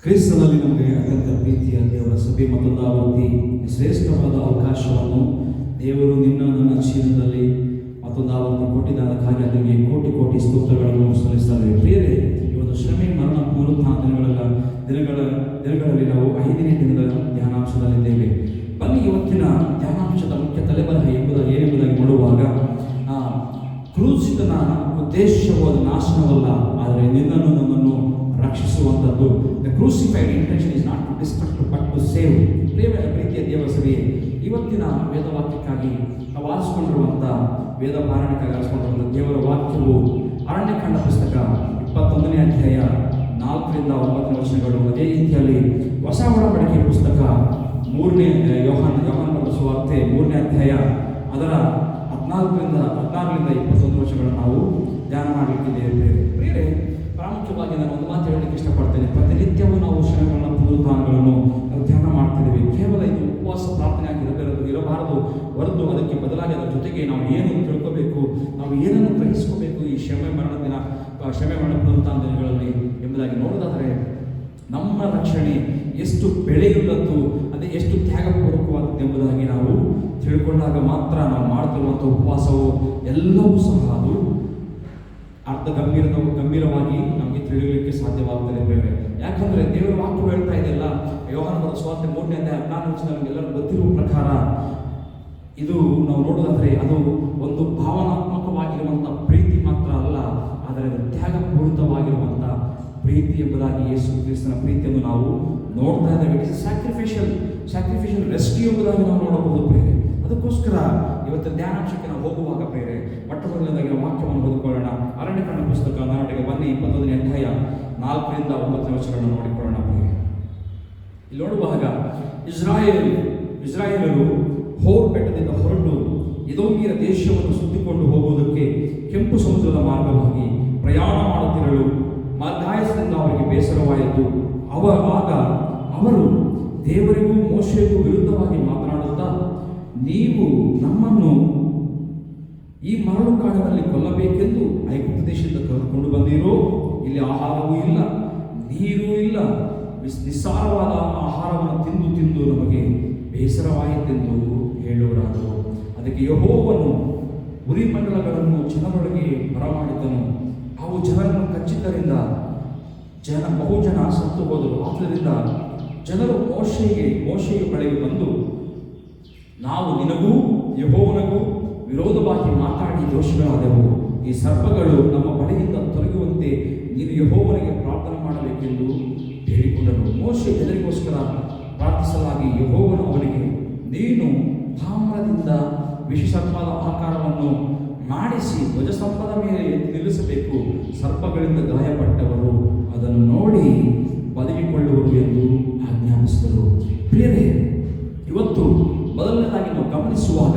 ಕ್ರಿಸ್ತನಲ್ಲಿ ನಮಗೆ ಅತ್ಯಂತ ಪ್ರೀತಿಯ ದೇವರ ಸಭೆ ಮತ್ತೊಂದಾವರ್ತಿ ಶ್ರೇಷ್ಠವಾದ ಅವಕಾಶವನ್ನು ದೇವರು ನಿನ್ನ ನನ್ನ ಜೀವನದಲ್ಲಿ ಮತ್ತೊಂದಾವರ್ತಿ ಕೊಟ್ಟಿದ್ದಕ್ಕಾಗಿ ಅದಕ್ಕೆ ಕೋಟಿ ಕೋಟಿ ಸ್ತೋತ್ರಗಳನ್ನು ಸಲ್ಲಿಸ್ತಾರೆ. ಪ್ರಿಯರೇ, ಈ ಒಂದು ಶ್ರಮೆ ಮರಣ ಪುನರುತ್ಥಾನ ದಿನಗಳಲ್ಲಿ ನಾವು 5ನೇ ದಿನದ ಧ್ಯಾನಾಂಶದಲ್ಲಿದ್ದೇವೆ. ಬನ್ನಿ, ಇವತ್ತಿನ ಧ್ಯಾನಾಂಶದ ಮುಖ್ಯ ತಲೆಬರಹ ಏನೆಂಬುದಾಗಿ ನೋಡುವಾಗ, ಕ್ರೂಸಿತನ ಉದ್ದೇಶವು ಅದು ನಾಶನವಲ್ಲ, ಆದರೆ ನಿನ್ನನ್ನು ನನ್ನನ್ನು ರಕ್ಷಿಸುವಂಥದ್ದು. The crucified intention is not to destruct but to save. ಪ್ರೀತಿಯ ದೇವರ ಸಭೆಯೇ, ಇವತ್ತಿನ ವೇದವಾಕ್ಯಕ್ಕಾಗಿ ನಾವು ಆರಿಸಿಕೊಂಡಿರುವಂಥ ವೇದ ಪಾರಾಯಣಕ್ಕಾಗಿ ಆರಿಸಿಕೊಂಡಿರುವಂಥ ದೇವರ ವಾಕ್ಯವು ಅರಣ್ಯಕಾಂಡ ಪುಸ್ತಕ 21ನೇ ಅಧ್ಯಾಯ 4ರಿಂದ 9 ವಚನಗಳು. ಅದೇ ರೀತಿಯಲ್ಲಿ ಹೊಸ ಒಡಂಬಡಿಕೆ ಪುಸ್ತಕ 3ನೇ ಯೋಹಾನ ಬರೆದ ಸುವಾರ್ತೆ 3ನೇ ಅಧ್ಯಾಯ ಅದರ 16ರಿಂದ 21 ವರ್ಷಗಳನ್ನು ನಾವು ಧ್ಯಾನ ಮಾಡಲಿಕ್ಕಿದ್ದೇವೆ. ಪ್ರಿಯರೇ, ಪ್ರಾಮುಖ್ಯವಾಗಿ ನಾನು ಒಂದು ಮಾತು ಹೇಳಲಿಕ್ಕೆ ಇಷ್ಟಪಡ್ತೇನೆ. ಪ್ರತಿನಿತ್ಯವೂ ನಾವು ಶ್ರಮಗಳನ್ನ ಪುನರುತ್ಥಾನಗಳನ್ನು ನಾವು ಧ್ಯಾನ ಮಾಡ್ತಿದ್ದೇವೆ. ಕೇವಲ ಇದು ಉಪವಾಸ ಪ್ರಾರ್ಥನೆಯಾಗಿ ಇರಬಾರದು ಹೊರತು ಅದಕ್ಕೆ ಬದಲಾಗಿ ಅದರ ಜೊತೆಗೆ ನಾವು ಏನು ತಿಳ್ಕೋಬೇಕು, ನಾವು ಏನನ್ನು ಗ್ರಹಿಸ್ಕೋಬೇಕು ಈ ಶ್ರಮೆ ಮರಣ ಪುನರುತ್ಥಾನ ದಿನಗಳಲ್ಲಿ ಎಂಬುದಾಗಿ ನೋಡೋದಾದರೆ, ನಮ್ಮ ರಕ್ಷಣೆ ಎಷ್ಟು ಬೆಳೆಯುಳ್ಳದ್ದು, ಅದೇ ಎಷ್ಟು ತ್ಯಾಗಪೂರ್ವಕವಾದದ್ದು ಎಂಬುದಾಗಿ ನಾವು ತಿಳ್ಕೊಂಡಾಗ ಮಾತ್ರ ನಾವು ಮಾಡ್ತಿರುವಂಥ ಉಪವಾಸವು ಎಲ್ಲವೂ ಸಹ ಅದು ಗಂಭೀರವಾಗಿ ನಮಗೆ ತಿಳಿಯಲಿಕ್ಕೆ ಸಾಧ್ಯವಾಗುತ್ತದೆ ಬೇರೆ. ಯಾಕಂದರೆ ದೇವರ ವಾಕ್ಯ ಹೇಳ್ತಾ ಇದೆಯಲ್ಲ, ಯೋಹಾನ ಬರೆದ ಸುವಾರ್ತೆ 3ನೇ ಅಧ್ಯಾಯ 14ನೇ ವಚನ ನಮಗೆಲ್ಲರೂ ಗೊತ್ತಿರುವ ಪ್ರಕಾರ, ಇದು ನಾವು ನೋಡೋದಾದರೆ ಅದು ಒಂದು ಭಾವನಾತ್ಮಕವಾಗಿರುವಂಥ ಪ್ರೀತಿ ಮಾತ್ರ ಅಲ್ಲ, ಆದರೆ ಅದು ತ್ಯಾಗಪೂರಿತವಾಗಿರುವಂಥ ಪ್ರೀತಿ ಎಂಬುದಾಗಿ ಯೇಸು ಕ್ರಿಸ್ತನ ಪ್ರೀತಿಯನ್ನು ನಾವು ನೋಡ್ತಾ ಇದ್ದೇವೆ. ಇಟ್ ಇಸ್ ಸ್ಯಾಕ್ರಿಫಿಷಿಯಲ್ ರೆಸ್ಕ್ಯೂ ಎಂಬುದಾಗಿ ನಾವು ನೋಡಬಹುದು ಪ್ರೇರೆ. ಅದಕ್ಕೋಸ್ಕರ ಇವತ್ತು ಧ್ಯಾನಾಂಶಕ್ಕೆ ನಾವು ಹೋಗುವಾಗ ಪ್ರೇರೆ, ಮೊಟ್ಟಮೊದಲನೇದಾಗಿ ವಾಕ್ಯವನ್ನು ಓದಿಕೊಳ್ಳೋಣ. ಅರಣ್ಯಕಾಂಡ ಪುಸ್ತಕ 21ನೇ ಅಧ್ಯಾಯ 4ರಿಂದ 9 ವಚನಗಳನ್ನು ನೋಡಿಕೊಳ್ಳೋಣ ಪ್ರೇರೆ. ಇಲ್ಲಿ ನೋಡುವಾಗ, ಇಸ್ರಾಯೇಲರು ಹೋರ್ ಬೆಟ್ಟದಿಂದ ಹೊರಟು ಎದೋಮ್ಯರ ದೇಶವನ್ನು ಸುತ್ತಿಕೊಂಡು ಹೋಗುವುದಕ್ಕೆ ಕೆಂಪು ಸಮುದ್ರದ ಮಾರ್ಗವಾಗಿ ಪ್ರಯಾಣ ಮಾಡುತ್ತಿರಲು ಮಾರ್ಗಾಯಸದಿಂದ ಅವರಿಗೆ ಬೇಸರವಾಯಿತು. ಆಗ ಅವರು ದೇವರಿಗೂ ಮೋಶೆಗೂ ವಿರುದ್ಧವಾಗಿ ಮಾತನಾಡುತ್ತಾ, ನೀವು ನಮ್ಮನ್ನು ಈ ಮರಳು ಕಾಡಿನಲ್ಲಿ ಕೊಲ್ಲಬೇಕೆಂದು ಐಗುಪ್ತ ದೇಶದಿಂದ ಕರೆದುಕೊಂಡು ಬಂದಿರೋ, ಇಲ್ಲಿ ಆಹಾರವೂ ಇಲ್ಲ, ನೀರೂ ಇಲ್ಲ, ನಿಸ್ಸಾರವಾದ ಆಹಾರವನ್ನು ತಿಂದು ನಮಗೆ ಬೇಸರವಾಯಿತೆಂದು ಹೇಳುವರಾದರು. ಅದಕ್ಕೆ ಯೆಹೋವನು ಉರಿಮಂಡಲಗಳನ್ನು ಜನರೊಳಗೆ ಬರಮಾಡಿದನು. ಅವು ಜನರನ್ನು ಕಚ್ಚಿದ್ದರಿಂದ ಬಹುಜನ ಸತ್ತು ಹೋದರು. ಆದ್ದರಿಂದ ಜನರು ಮೋಶೆಯ ಬಳಿಗೆ ಬಂದು, ನಾವು ನಿನಗೂ ಯೆಹೋವನಿಗೂ ವಿರೋಧವಾಗಿ ಮಾತಾಡಿ ದೋಷಿಗಳಾದೆವು. ಈ ಸರ್ಪಗಳು ನಮ್ಮ ಬಳಿಯಿಂದ ತೊಲಗುವಂತೆ ನೀನು ಯೆಹೋವನಿಗೆ ಪ್ರಾರ್ಥನೆ ಮಾಡಬೇಕೆಂದು ಹೇಳಿಕೊಂಡರು. ಮೋಶೆ ಜನರಿಗೋಸ್ಕರ ಪ್ರಾರ್ಥಿಸಲಾಗಿ ಯೆಹೋವನು ಅವನಿಗೆ, ನೀನು ತಾಮ್ರದಿಂದ ವಿಷಸರ್ಪದ ಆಕಾರವನ್ನು ಮಾಡಿಸಿ ಧ್ವಜಸ್ತಂಭದ ಮೇಲೆ ಎತ್ತಿ ನಿಲ್ಲಿಸಬೇಕು. ಸರ್ಪಗಳಿಂದ ಗಾಯಪಟ್ಟವರು ಅದನ್ನು ನೋಡಿ ಬದುಕಿಕೊಳ್ಳುವರು ಎಂದು ಆಜ್ಞಾಪಿಸಿದರು. ಪ್ರಿಯರೇ, ಇವತ್ತು ಮೊದಲನೇದಾಗಿ ನಾವು ಗಮನಿಸುವಾಗ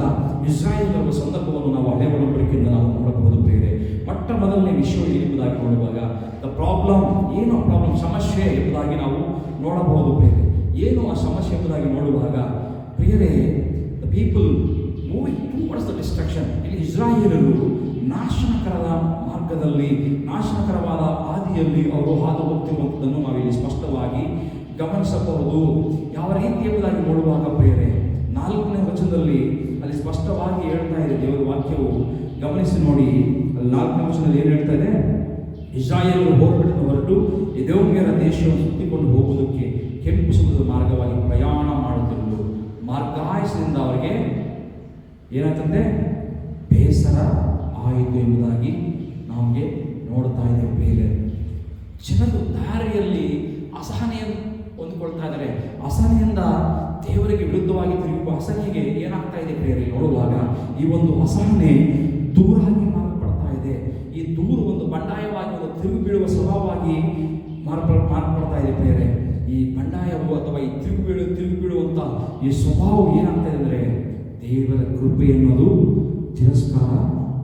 ಇಸ್ರಾಯೇಲರ ಸಂದರ್ಭವನ್ನು ನಾವು ಹಳೆಯ ಒಡಂಬಡಿಕೆಯಿಂದ ನಾವು ನೋಡಬಹುದು. ಪ್ರಿಯರೇ, ಮೊದಲನೇ ವಿಷಯ ಏನೆಂಬುದಾಗಿ ನೋಡುವಾಗ ಸಮಸ್ಯೆ ಎಂಬುದಾಗಿ ನಾವು ನೋಡಬಹುದು. ಪ್ರಿಯರೇ, ಏನು ಆ ಸಮಸ್ಯೆ ಎಂಬುದಾಗಿ ನೋಡುವಾಗ, ಪ್ರಿಯರೇ, the people moving towards the destruction. ಇಲ್ಲಿ ಇಸ್ರಾಯೇಲರು ನಾಶನಕರವಾದ ಹಾದಿಯಲ್ಲಿ ಅವರು ಹಾದು ಹೋಗ್ತಿರುವಂಥದ್ದನ್ನು ನಾವಿಲ್ಲಿ ಸ್ಪಷ್ಟವಾಗಿ ಗಮನಿಸಬಹುದು. ಯಾವ ರೀತಿ ಎಂಬುದಾಗಿ ನೋಡುವಾಗ ಪ್ರಿಯರೇ, 4ನೇ ವಚನದಲ್ಲಿ ಅಲ್ಲಿ ಸ್ಪಷ್ಟವಾಗಿ ಹೇಳ್ತಾ ಇದೆ ದೇವರ ವಾಕ್ಯವು. ಗಮನಿಸಿ ನೋಡಿ, ಅಲ್ಲಿ 4ನೇ ವಚನದಲ್ಲಿ ಏನು ಹೇಳ್ತಾ ಇದೆ? ಇಸ್ರಾಯೇಲರು ಹೊರಟು ಎದೋಮ್ಯರ ದೇಶವನ್ನು ಸುತ್ತಿಕೊಂಡು ಹೋಗುವುದಕ್ಕೆ ಕೆಂಪು ಸಮುದ್ರದ ಮಾರ್ಗವಾಗಿ ಪ್ರಯಾಣ ಮಾಡುತ್ತಿರುವುದು. ಮಾರ್ಗಾಯಸದಿಂದ ಅವರಿಗೆ ಏನಾಗ್ತದೆ? ಬೇಸರ ಆಯಿತು ಎಂಬುದಾಗಿ ನಮಗೆ ನೋಡ್ತಾ ಇದ್ದೇವೆ. ಬೇರೆ ಜನರು ದಾರಿಯಲ್ಲಿ ಅಸಹನೆಯನ್ನು ಹೊಂದಿಕೊಳ್ತಾ ಇದ್ದಾರೆ. ಅಸಹನೆಯಿಂದ ದೇವರಿಗೆ ವಿರುದ್ಧವಾಗಿ ತಿರುಗುವ ಅಸಹನೆಗೆ ಏನಾಗ್ತಾ ಇದೆ ಬೇರೆ ನೋಡುವಾಗ, ಈ ಒಂದು ಅಸಹನೆ ದೂರಾಗಿ ಮಾರ್ಪಡ್ತಾ ಇದೆ. ಈ ದೂರು ಒಂದು ಬಂಡಾಯವಾಗಿ, ಒಂದು ತಿರುಗಿ ಬೀಳುವ ಸ್ವಭಾವವಾಗಿ ಮಾರ್ಪಡ್ತಾ ಇದೆ ಬೇರೆ. ಈ ಬಂಡಾಯವು ಅಥವಾ ಈ ತಿರುಗಿ ಬೀಳುವಂಥ ಈ ಸ್ವಭಾವ ಏನಾಗ್ತಾ ಇದೆ ಅಂದರೆ, ದೇವರ ಕೃಪೆ ಎನ್ನುವುದು ತಿರಸ್ಕಾರ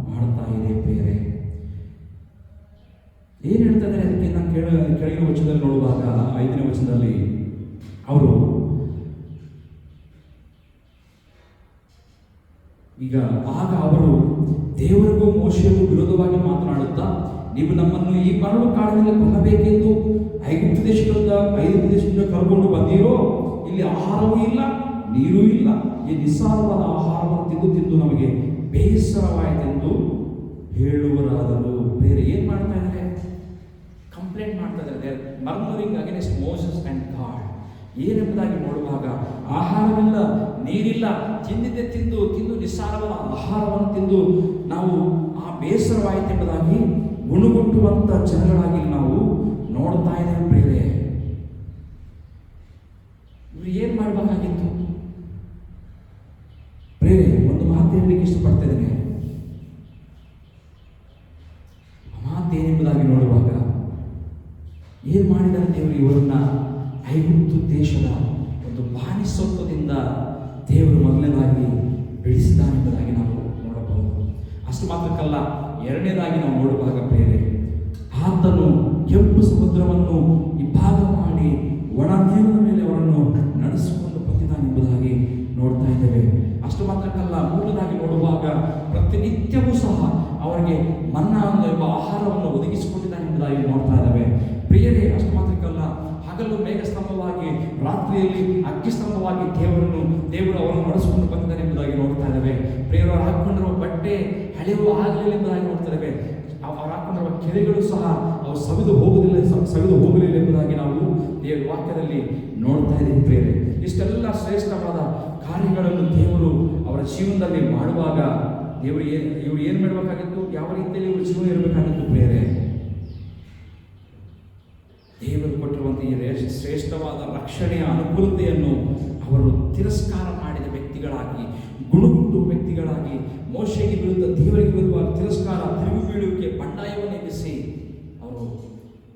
ಮಾಡ್ತಾ ಇದೆ ಬೇರೆ. ಏನು ಹೇಳ್ತಾ ಇದ್ದಾರೆ ಅದಕ್ಕೆ ನಾನು ಕೆಳಗಿನ ವಚನದಲ್ಲಿ ನೋಡುವಾಗ, 5ನೇ ವಚನದಲ್ಲಿ ಅವರು ಆಗ ಅವರು ದೇವರಿಗೂ ಮೋಶೆಗೂ ವಿರೋಧವಾಗಿ ಮಾತನಾಡುತ್ತಾ, ನೀವು ನಮ್ಮನ್ನು ಈ ಮರಳು ಕಾಡಿನಲ್ಲಿ ಕೊಲ್ಲಬೇಕೆಂದು ಐಗುಪ್ತ ದೇಶದಿಂದ ಕರ್ಕೊಂಡು ಬಂದಿರೋ, ಇಲ್ಲಿ ಆಹಾರವೂ ಇಲ್ಲ, ನೀರೂ ಇಲ್ಲ, ಈ ನಿಸ್ಸಾರವಾದ ಆಹಾರವನ್ನು ತಿಂದು ತಿಂದು ನಮಗೆ ಬೇಸರವಾಯಿತೆಂದು ಹೇಳುವರಾದರು. ಬೇರೆ ಏನ್ ಮಾಡ್ತಾ ಇದ್ದಾರೆ? ಕಂಪ್ಲೇಂಟ್ ಮಾಡ್ತಾ ಇದ್ದಾರೆ. Murmuring against Moses and God. ಏನೆಂಬುದಾಗಿ ನೋಡುವಾಗ ಆಹಾರವಿಲ್ಲ, ನೀರಿಲ್ಲ, ತಿಂದಿದ್ದೆ ತಿಂದು ತಿಂದು ನಿಸ್ಸಾರವಾದ ಆಹಾರವನ್ನು ತಿಂದು ನಾವು ಆ ಬೇಸರವಾಯಿತೆಂಬುದಾಗಿ ಗುಣಗುಟ್ಟುವಂತ ಜನಗಳಾಗಿ ನಾವು ನೋಡ್ತಾ ಇದ್ದೇವೆ. ಪ್ರಿಯರೇ, ಇವರು ಏನ್ ಮಾಡಬೇಕಾಗಿತ್ತು? ಪ್ರಿಯರೇ, ಒಂದು ಮಾತು ಹೇಳಲಿಕ್ಕೆ ಇಷ್ಟಪಡ್ತಾ ಇದ್ದೇನೆ. ಮಾತೇನೆಂಬುದಾಗಿ ನೋಡುವಾಗ ಏನ್ ಮಾಡಿದ್ದಾರೆ ದೇವರು? ಇವರನ್ನ ಐಗುಪ್ತ ದೇಶದ ಒಂದು ಬಾನಿಸತ್ವದಿಂದ ದೇವರು ಮೊದಲನೇದಾಗಿ ಬಿಡಿಸಿದಾನೆಂಬುದಾಗಿ ನಾವು ನೋಡಬಹುದು. ಅಷ್ಟು ಮಾತ್ರಕ್ಕಲ್ಲ, ಎರಡನೇದಾಗಿ ನಾವು ನೋಡುವಾಗ ಪ್ರಿಯರೇ, ಆತನು ಕೆಂಪು ಸಮುದ್ರವನ್ನು ಇಬ್ಬಾಗ ಮಾಡಿ ಒಣ ನೀರಿನ ಮೇಲೆ ಅವರನ್ನು ನಡೆಸಿಕೊಂಡು ಬಂದಿದ್ದಾನೆಂಬುದಾಗಿ ನೋಡ್ತಾ ಇದ್ದೇವೆ. ಅಷ್ಟು ಮಾತ್ರಕ್ಕಲ್ಲ, ಮೂರನೇದಾಗಿ ನೋಡುವಾಗ ಪ್ರತಿನಿತ್ಯವೂ ಸಹ ಅವರಿಗೆ ಮನ್ನಾ ಎಂಬ ಆಹಾರವನ್ನು ಒದಗಿಸಿಕೊಂಡಿದ್ದಾನೆಂಬುದಾಗಿ ನೋಡ್ತಾ ಇದ್ದೇವೆ. ಪ್ರಿಯರೇ, ಅಷ್ಟು ಮಾತ್ರಕ್ಕಲ್ಲ, ಹಗಲು ಮೇಘಸ್ತಂಭವಾಗಿ, ರಾತ್ರಿಯಲ್ಲಿ ಅಗ್ನಿಸ್ತಂಭವಾಗಿ ದೇವರು ಅವರನ್ನು ನಡೆಸಿಕೊಂಡು ಬಂದಿದ್ದಾನೆ ಎಂಬುದಾಗಿ ನೋಡ್ತಾ ಇದ್ದೇವೆ. ಪ್ರಿಯರವರು ಹಾಕೊಂಡಿರುವ ಬಟ್ಟೆ ಹಳೆಯೂ ಆಗಲಿಲ್ಲ ಎಂಬುದಾಗಿ ನೋಡ್ತಾ ಇದ್ದೇವೆ. ಅವರು ಹಾಕೊಂಡಿರುವ ಕೆರೆಗಳು ಸಹ ಅವು ಸವಿದು ಹೋಗಲಿಲ್ಲ ಎಂಬುದಾಗಿ ನಾವು ದೇವರ ವಾಕ್ಯದಲ್ಲಿ ನೋಡ್ತಾ ಇದ್ದೀವಿ. ಪ್ರಿಯರೇ, ಇಷ್ಟೆಲ್ಲ ಶ್ರೇಷ್ಠವಾದ ಕಾರ್ಯಗಳನ್ನು ದೇವರು ಅವರ ಜೀವನದಲ್ಲಿ ಮಾಡುವಾಗ ಇವರು ಏನು ಮಾಡಬೇಕಾಗಿತ್ತು? ಯಾವ ರೀತಿಯಲ್ಲಿ ಇವರು ಜೀವನ ಇರಬೇಕಾಗಿತ್ತು? ಪ್ರಿಯರೇ, ದೇವರು ಕೊಟ್ಟಿರುವಂಥ ಈ ಶ್ರೇಷ್ಠವಾದ ರಕ್ಷಣೆಯ ಅನುಕೂಲತೆಯನ್ನು ಅವರು ತಿರಸ್ಕಾರ ಮಾಡಿದ ವ್ಯಕ್ತಿಗಳಾಗಿ, ಗುಣಗುಟ್ಟುವ ವ್ಯಕ್ತಿಗಳಾಗಿ, ಮೋಶೆಗೆ ವಿರುದ್ಧ, ದೇವರಿಗೆ ವಿರುದ್ಧವಾದ ತಿರಸ್ಕಾರ, ತಿರುಗಿ ಬೀಳುವಿಕೆ, ಬಂಡಾಯವನ್ನು ಎಬ್ಬಿಸಿ ಅವರು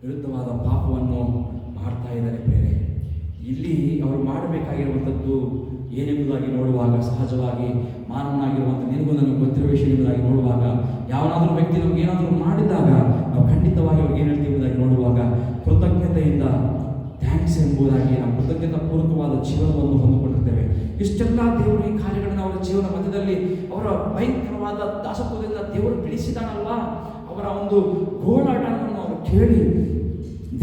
ವಿರುದ್ಧವಾದ ಪಾಪವನ್ನು ಮಾಡ್ತಾ ಇದ್ದಾರೆ. ಬೇರೆ ಇಲ್ಲಿ ಅವರು ಮಾಡಬೇಕಾಗಿರುವಂಥದ್ದು ಏನೆಂಬುದಾಗಿ ನೋಡುವಾಗ, ಸಹಜವಾಗಿ ಮಾನವನಾಗಿರುವಂಥ ನಿನಗೂ ನನಗೆ ಗೊತ್ತಿರುವ ವಿಷಯ ಎಂಬುದಾಗಿ ನೋಡುವಾಗ, ಯಾವನಾದರೂ ವ್ಯಕ್ತಿ ನಮ್ಗೆ ಏನಾದರೂ ಮಾಡಿದಾಗ ನಾವು ಖಂಡಿತವಾಗಿ ಅವ್ರಿಗೆ ಏನು ಹೇಳ್ತೀವಿ ಎಂಬುದಾಗಿ ನೋಡುವಾಗ ಕೃತಜ್ಞತೆಯಿಂದ ಥ್ಯಾಂಕ್ಸ್ ಎಂಬುದಾಗಿ ನಾವು ಕೃತಜ್ಞತಾ ಪೂರ್ವಕವಾದ ಜೀವನವನ್ನು ಹೊಂದಿಕೊಂಡಿರ್ತೇವೆ. ಇಷ್ಟೆಲ್ಲ ದೇವರು ಈ ಕಾರ್ಯಗಳನ್ನು ಅವರ ಜೀವನ ಮಧ್ಯದಲ್ಲಿ, ಅವರ ಭಯಂಕರವಾದ ದಾಸತ್ವದಿಂದ ದೇವರು ಬಿಡಿಸಿದಾನಲ್ವಾ, ಅವರ ಒಂದು ಗೋಳಾಟವನ್ನು ಅವರು ಕೇಳಿ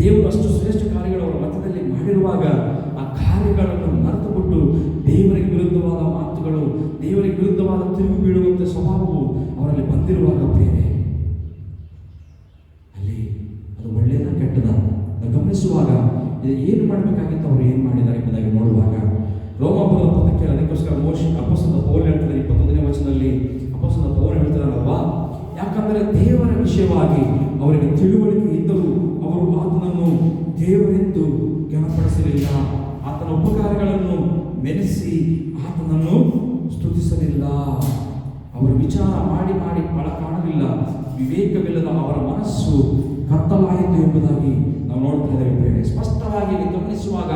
ದೇವರು ಅಷ್ಟು ಶ್ರೇಷ್ಠ ಕಾರ್ಯಗಳು ಅವರ ಮಧ್ಯದಲ್ಲಿ ಮಾಡಿರುವಾಗ ಆ ಕಾರ್ಯಗಳನ್ನು ಮರೆತುಬಿಟ್ಟು ದೇವರಿಗೆ ವಿರುದ್ಧವಾದ ಮಾತುಗಳು, ದೇವರಿಗೆ ವಿರುದ್ಧವಾದ ತಿರುಗಿ ಬೀಳುವಂಥ ಸ್ವಭಾವವು ಅವರಲ್ಲಿ ಬಂದಿರುವಾಗ ಬೇರೆ ಅಲ್ಲಿ ಅದು ಒಳ್ಳೆಯದ ಕೆಟ್ಟದ ಗಮನಿಸುವಾಗ ಏನು ಮಾಡಬೇಕಾಗಿತ್ತು, ಅವರು ಏನು ಮಾಡಿದ್ದಾರೆ ಎಂಬುದಾಗಿ ನೋಡುವಾಗ ರೋಮಾಪುರದ ಪದಕ್ಕೆ ಅದಕ್ಕೋಸ್ಕರ ಅಪೊಸ್ತಲ ಪೌಲ ಹೇಳ್ತಾರೆ 21ನೇ ವಚನದಲ್ಲಿ ಅಪೊಸ್ತಲ ಪೌಲ ಹೇಳ್ತಾರಲ್ವಾ, ಯಾಕಂದರೆ ದೇವರ ವಿಷಯವಾಗಿ ಅವರಿಗೆ ತಿಳುವಳಿಕೆ ಇದ್ದರೂ ಅವರು ಆತನನ್ನು ದೇವರೆಂದು ಘನಪಡಿಸಲಿಲ್ಲ, ಆತನ ಉಪಕಾರಗಳನ್ನು ಮೆರೆಸಿ ಆತನನ್ನು ಸ್ತುತಿಸಲಿಲ್ಲ. ಅವರು ವಿಚಾರ ಮಾಡಿ ಮಾಡಿ ಫಲ ಕಾಣಲಿಲ್ಲ, ವಿವೇಕವಿಲ್ಲದ ಅವರ ಮನಸ್ಸು ಕತ್ತಲಾಯಿತು ಎಂಬುದಾಗಿ ನಾವು ನೋಡ್ತಾ ಇದ್ದೇವೆ. ಸ್ಪಷ್ಟವಾಗಿ ಗಮನಿಸುವಾಗ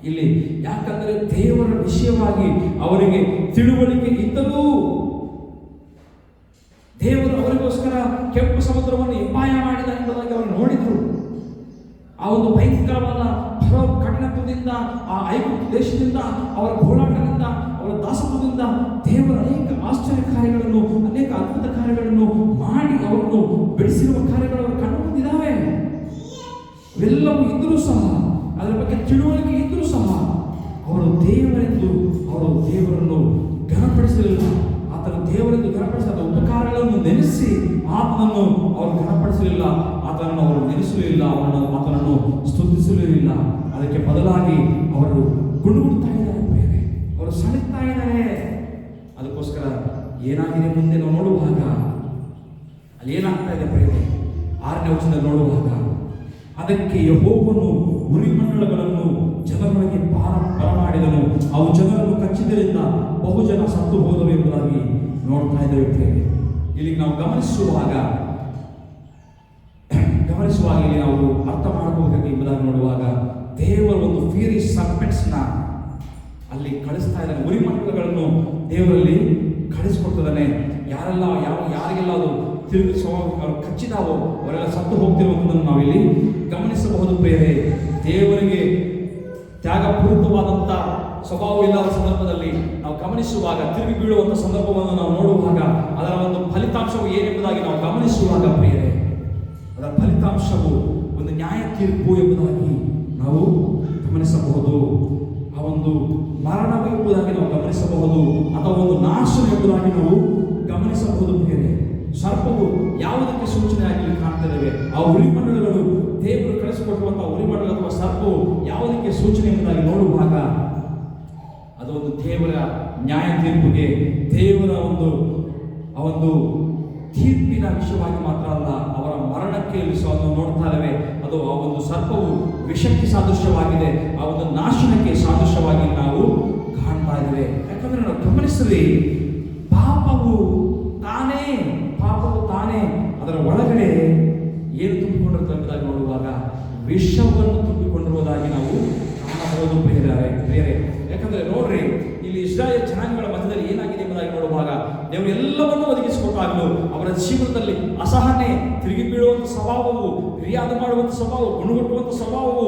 ಇಲ್ಲಿ ಯಾಕಂದರೆ ದೇವರ ವಿಷಯವಾಗಿ ಅವರಿಗೆ ತಿಳುವಳಿಕೆ ಇದ್ದವು, ದೇವರು ಅವರಿಗೋಸ್ಕರ ಕೆಂಪು ಸಮುದ್ರವನ್ನು ಇಬ್ಬಾಯ ಮಾಡಿದ ಎಂಬುದಾಗಿ ಅವರು ನೋಡಿದರು. ಆ ಒಂದು ಭಯಂಕರವಾದ ಕಠಿಣತ್ವದಿಂದ, ಆ ಐಗುಪ್ತ ದೇಶದಿಂದ, ಅವರ ಹೋರಾಟದಿಂದ, ಅವರ ದಾಸತ್ವದಿಂದ ದೇವರ ಅನೇಕ ಆಶ್ಚರ್ಯ ಕಾರ್ಯಗಳನ್ನು, ಅನೇಕ ಅದ್ಭುತ ಕಾರ್ಯಗಳನ್ನು ಮಾಡಿ ಅವರನ್ನು ಬೆಳೆಸಿರುವ ಕಾರ್ಯಗಳು ಅವರ ಕಣ್ಣು ಮುಂದಿದ್ದಾವೆ. ಇವೆಲ್ಲವೂ ಇದ್ದರೂ ಸಹ, ಅದರ ಬಗ್ಗೆ ತಿಳುವಳಿಕೆ ಇದ್ದರೂ ಸಹ ಅವರು ದೇವರೆಂದು ಅವರು ದೇವರನ್ನು ಘನಪಡಿಸಲಿಲ್ಲ. ಆತನ ದೇವರೆಂದು ಘನಪಡಿಸಿದ ಉಪಕಾರಗಳನ್ನು ನೆನೆಸಿ ಆತನನ್ನು ಅವರು ಘನಪಡಿಸಲಿಲ್ಲ, ಆತನನ್ನು ಅವರು ನೆನೆಸಲಿಲ್ಲ, ಆತನನ್ನು ಸ್ತುತಿಸಲಿಲ್ಲ. ಅದಕ್ಕೆ ಬದಲಾಗಿ ಅವರು ಗುಣಗುಡ್ತಾ ಇದ್ದಾರೆ, ಬೇರೆ ಅವರು ಸಣಿಸ್ತಾ ಇದ್ದಾರೆ. ಅದಕ್ಕೋಸ್ಕರ ಏನಾಗಿದೆ ಮುಂದೆ ನಾವು ನೋಡುವಾಗ ಅಲ್ಲಿ ಏನಾಗ್ತಾ ಇದೆ ಬೇರೆ 6ನೇ ವಚನದಲ್ಲಿ ನೋಡುವಾಗ, ಅದಕ್ಕೆ ಯೆಹೋವನು ಉರಿಮಂಡಲಗಳನ್ನು ಜನರೊಳಗೆ ಬರಮಾಡಿದನು, ಅವು ಜನರನ್ನು ಕಚ್ಚಿದ್ದರಿಂದ ಬಹುಜನ ಸತ್ತು ಹೋದರು ಎಂಬುದಾಗಿ ನೋಡ್ತಾ ಇದ್ದೇವೆ. ಇಲ್ಲಿ ನಾವು ಗಮನಿಸುವಾಗ ಇಲ್ಲಿ ನಾವು ಅರ್ಥ ಮಾಡ್ಕೋಬೇಕು ಎಂಬುದಾಗಿ ನೋಡುವಾಗ ದೇವರ ಒಂದು ಫಿಯರಿ ಸರ್ಪೆಂಟ್ಸ್ನ ಅಲ್ಲಿ ಕಳಿಸ್ತಾ ಇದ್ದಾನೆ. ಉರಿಮಂಡಲಗಳನ್ನು ದೇವರಲ್ಲಿ ಕಳಿಸ್ಕೊಡ್ತಿದ್ದಾನೆ. ಯಾರಿಗೆಲ್ಲ ಅದು ತಿರುಗಿ ಅವರು ಕಚ್ಚಿದಾವೋ ಅವರೆಲ್ಲ ಸತ್ತು ಹೋಗ್ತಿರುವಂಥದ್ದನ್ನು ನಾವಿಲ್ಲಿ ಗಮನಿಸಬಹುದು. ಬೇರೆ ದೇವರಿಗೆ ತ್ಯಾಗಪೂರಿತವಾದಂಥ ಸ್ವಭಾವವಿಲ್ಲದ ಸಂದರ್ಭದಲ್ಲಿ ನಾವು ಗಮನಿಸುವಾಗ, ತಿರುಗಿ ಬೀಳುವಂಥ ಸಂದರ್ಭವನ್ನು ನಾವು ನೋಡುವಾಗ ಅದರ ಒಂದು ಫಲಿತಾಂಶವು ಏನೆಂಬುದಾಗಿ ನಾವು ಗಮನಿಸುವಾಗ ಪ್ರಿಯರೇ, ಅದರ ಫಲಿತಾಂಶವು ಒಂದು ನ್ಯಾಯ ತೀರ್ಪು ಎಂಬುದಾಗಿ ನಾವು ಗಮನಿಸಬಹುದು. ಆ ಒಂದು ಮರಣವು ಎಂಬುದಾಗಿ ನಾವು ಗಮನಿಸಬಹುದು, ಅಥವಾ ಒಂದು ನಾಶನ ಎಂಬುದಾಗಿ ನಾವು ಗಮನಿಸಬಹುದು. ಬೇರೆ ಸರ್ಪವು ಯಾವುದಕ್ಕೆ ಸೂಚನೆಯಾಗಿ ಕಾಣ್ತಿದ್ದೇವೆ? ಆ ಉರಿಮಂಡಲಗಳು, ದೇವರು ಕಳಿಸಿಕೊಟ್ಟುವಂತಹ ಉರಿಮಂಡಲ ಅಥವಾ ಸರ್ಪವು ಯಾವುದಕ್ಕೆ ಸೂಚನೆ ಎಂಬುದಾಗಿ ನೋಡುವಾಗ ಅದು ಒಂದು ದೇವರ ನ್ಯಾಯ ತೀರ್ಪಿಗೆ, ದೇವರ ಆ ಒಂದು ತೀರ್ಪಿನ ವಿಷಯವಾಗಿ ಮಾತ್ರ ಅಲ್ಲ, ಅವರ ಮರಣಕ್ಕೆ ನೋಡ್ತಾ ಇದ್ದೇವೆ. ಅದು ಆ ಒಂದು ಸರ್ಪವು ವಿಷಕ್ಕೆ ಸಾದೃಶ್ಯವಾಗಿದೆ, ಆ ಒಂದು ನಾಶನಕ್ಕೆ ಸಾದೃಶ್ಯವಾಗಿ ನಾವು ಕಾಣ್ತಾ ಇದ್ದೇವೆ. ಯಾಕಂದ್ರೆ ನಾವು ಗಮನಿಸಿದ್ವಿ, ಪಾಪವು ತಾನೇ ಅದರ ಒಳಗಡೆ ಏನು ತುಂಬಿಕೊಂಡಿರುತ್ತೆ ಎಂಬುದಾಗಿ ನೋಡುವಾಗ ವಿಷವನ್ನು ತುಂಬಿಕೊಂಡಿರುವುದಾಗಿ ನಾವು ಕಾಣಬಹುದು ಪ್ರಿಯರೇ. ಯಾಕಂದ್ರೆ ನೋಡ್ರಿ, ಇಲ್ಲಿ ಇಸ್ರಾಯೇಲ್ ಜನಾಂಗಗಳ ಮಧ್ಯದಲ್ಲಿ ಏನಾಗಿದೆ ಎಂಬುದಾಗಿ ನೋಡುವಾಗ ದೇವರು ಎಲ್ಲವನ್ನೂ ಒದಗಿಸಿಕೊಟ್ಟಾಗಲೂ ಅವರ ಜೀವನದಲ್ಲಿ ಅಸಹನೆ, ತಿರುಗಿ ಬೀಳುವಂಥ ಸ್ವಭಾವವು, ಫಿರ್ಯಾದ ಮಾಡುವಂಥ ಸ್ವಭಾವ, ಗುಣಗಟ್ಟುವಂಥ ಸ್ವಭಾವವು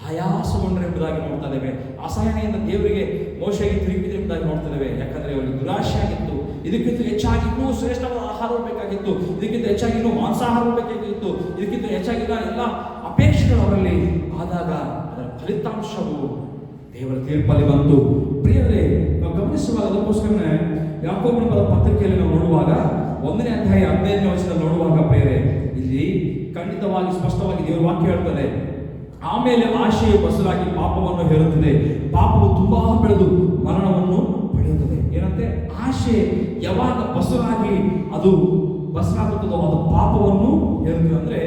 ಆಯಾಸಗೊಂಡ್ರೆ ಎಂಬುದಾಗಿ ನೋಡ್ತಾ ಇದ್ದೇವೆ. ಅಸಹನೆಯಿಂದ ದೇವರಿಗೆ ಮೋಶೆಗೆ ತಿರುಗಿದ್ರೆ ಎಂಬುದಾಗಿ ನೋಡ್ತಾ ಇದ್ದೇವೆ. ಯಾಕಂದ್ರೆ ಅವರಿಗೆ ದುರಾಶೆ ಆಗಿತ್ತು, ಇದಕ್ಕಿಂತ ಹೆಚ್ಚಾಗಿ ಇನ್ನೂ ಶ್ರೇಷ್ಠವಾದ ಆಹಾರವು ಬೇಕಾಗಿತ್ತು, ಇದಕ್ಕಿಂತ ಹೆಚ್ಚಾಗಿ ಇನ್ನೂ ಮಾಂಸಾಹಾರವು ಬೇಕಾಗಿತ್ತು, ಇದಕ್ಕಿಂತ ಹೆಚ್ಚಾಗಿಲ್ಲ ಎಲ್ಲ ಅಪೇಕ್ಷೆಗಳು ಅವರಲ್ಲಿ ಆದಾಗ ಅದರ ಫಲಿತಾಂಶವು ದೇವರ ತೀರ್ಪಲ್ಲಿ ಬಂತು. ಪ್ರಿಯರೇ, ನಾವು ಗಮನಿಸುವಾಗ ಅದಕ್ಕೋಸ್ಕರನೇ ಯಾಕೋಬನ ಬರೆದ ಪತ್ರಿಕೆಯಲ್ಲಿ ನಾವು ನೋಡುವಾಗ 1ನೇ ಅಧ್ಯಾಯ 15ನೇ ವಚನದಲ್ಲಿ ನೋಡುವಾಗ ಪ್ರಿಯರೇ, ಇಲ್ಲಿ ಖಂಡಿತವಾಗಿ ಸ್ಪಷ್ಟವಾಗಿ ದೇವರ ವಾಕ್ಯ ಹೇಳ್ತದೆ, ಆಮೇಲೆ ಆಶೆಯು ಬಸರಾಗಿ ಪಾಪವನ್ನು ಹೇರುತ್ತದೆ, ಪಾಪವು ತುಂಬಾ ಬೆಳೆದು ಮರಣವನ್ನು ಪಡೆಯುತ್ತದೆ. ಏನಂತೆ? ಆಶೆ ಯಾವಾಗ ಬಸರಾಗಿ ಅದು ಬಸರಾಗುತ್ತದೋ ಅದು ಪಾಪವನ್ನು ಹೇರುತ್ತದೆ. ಅಂದ್ರೆ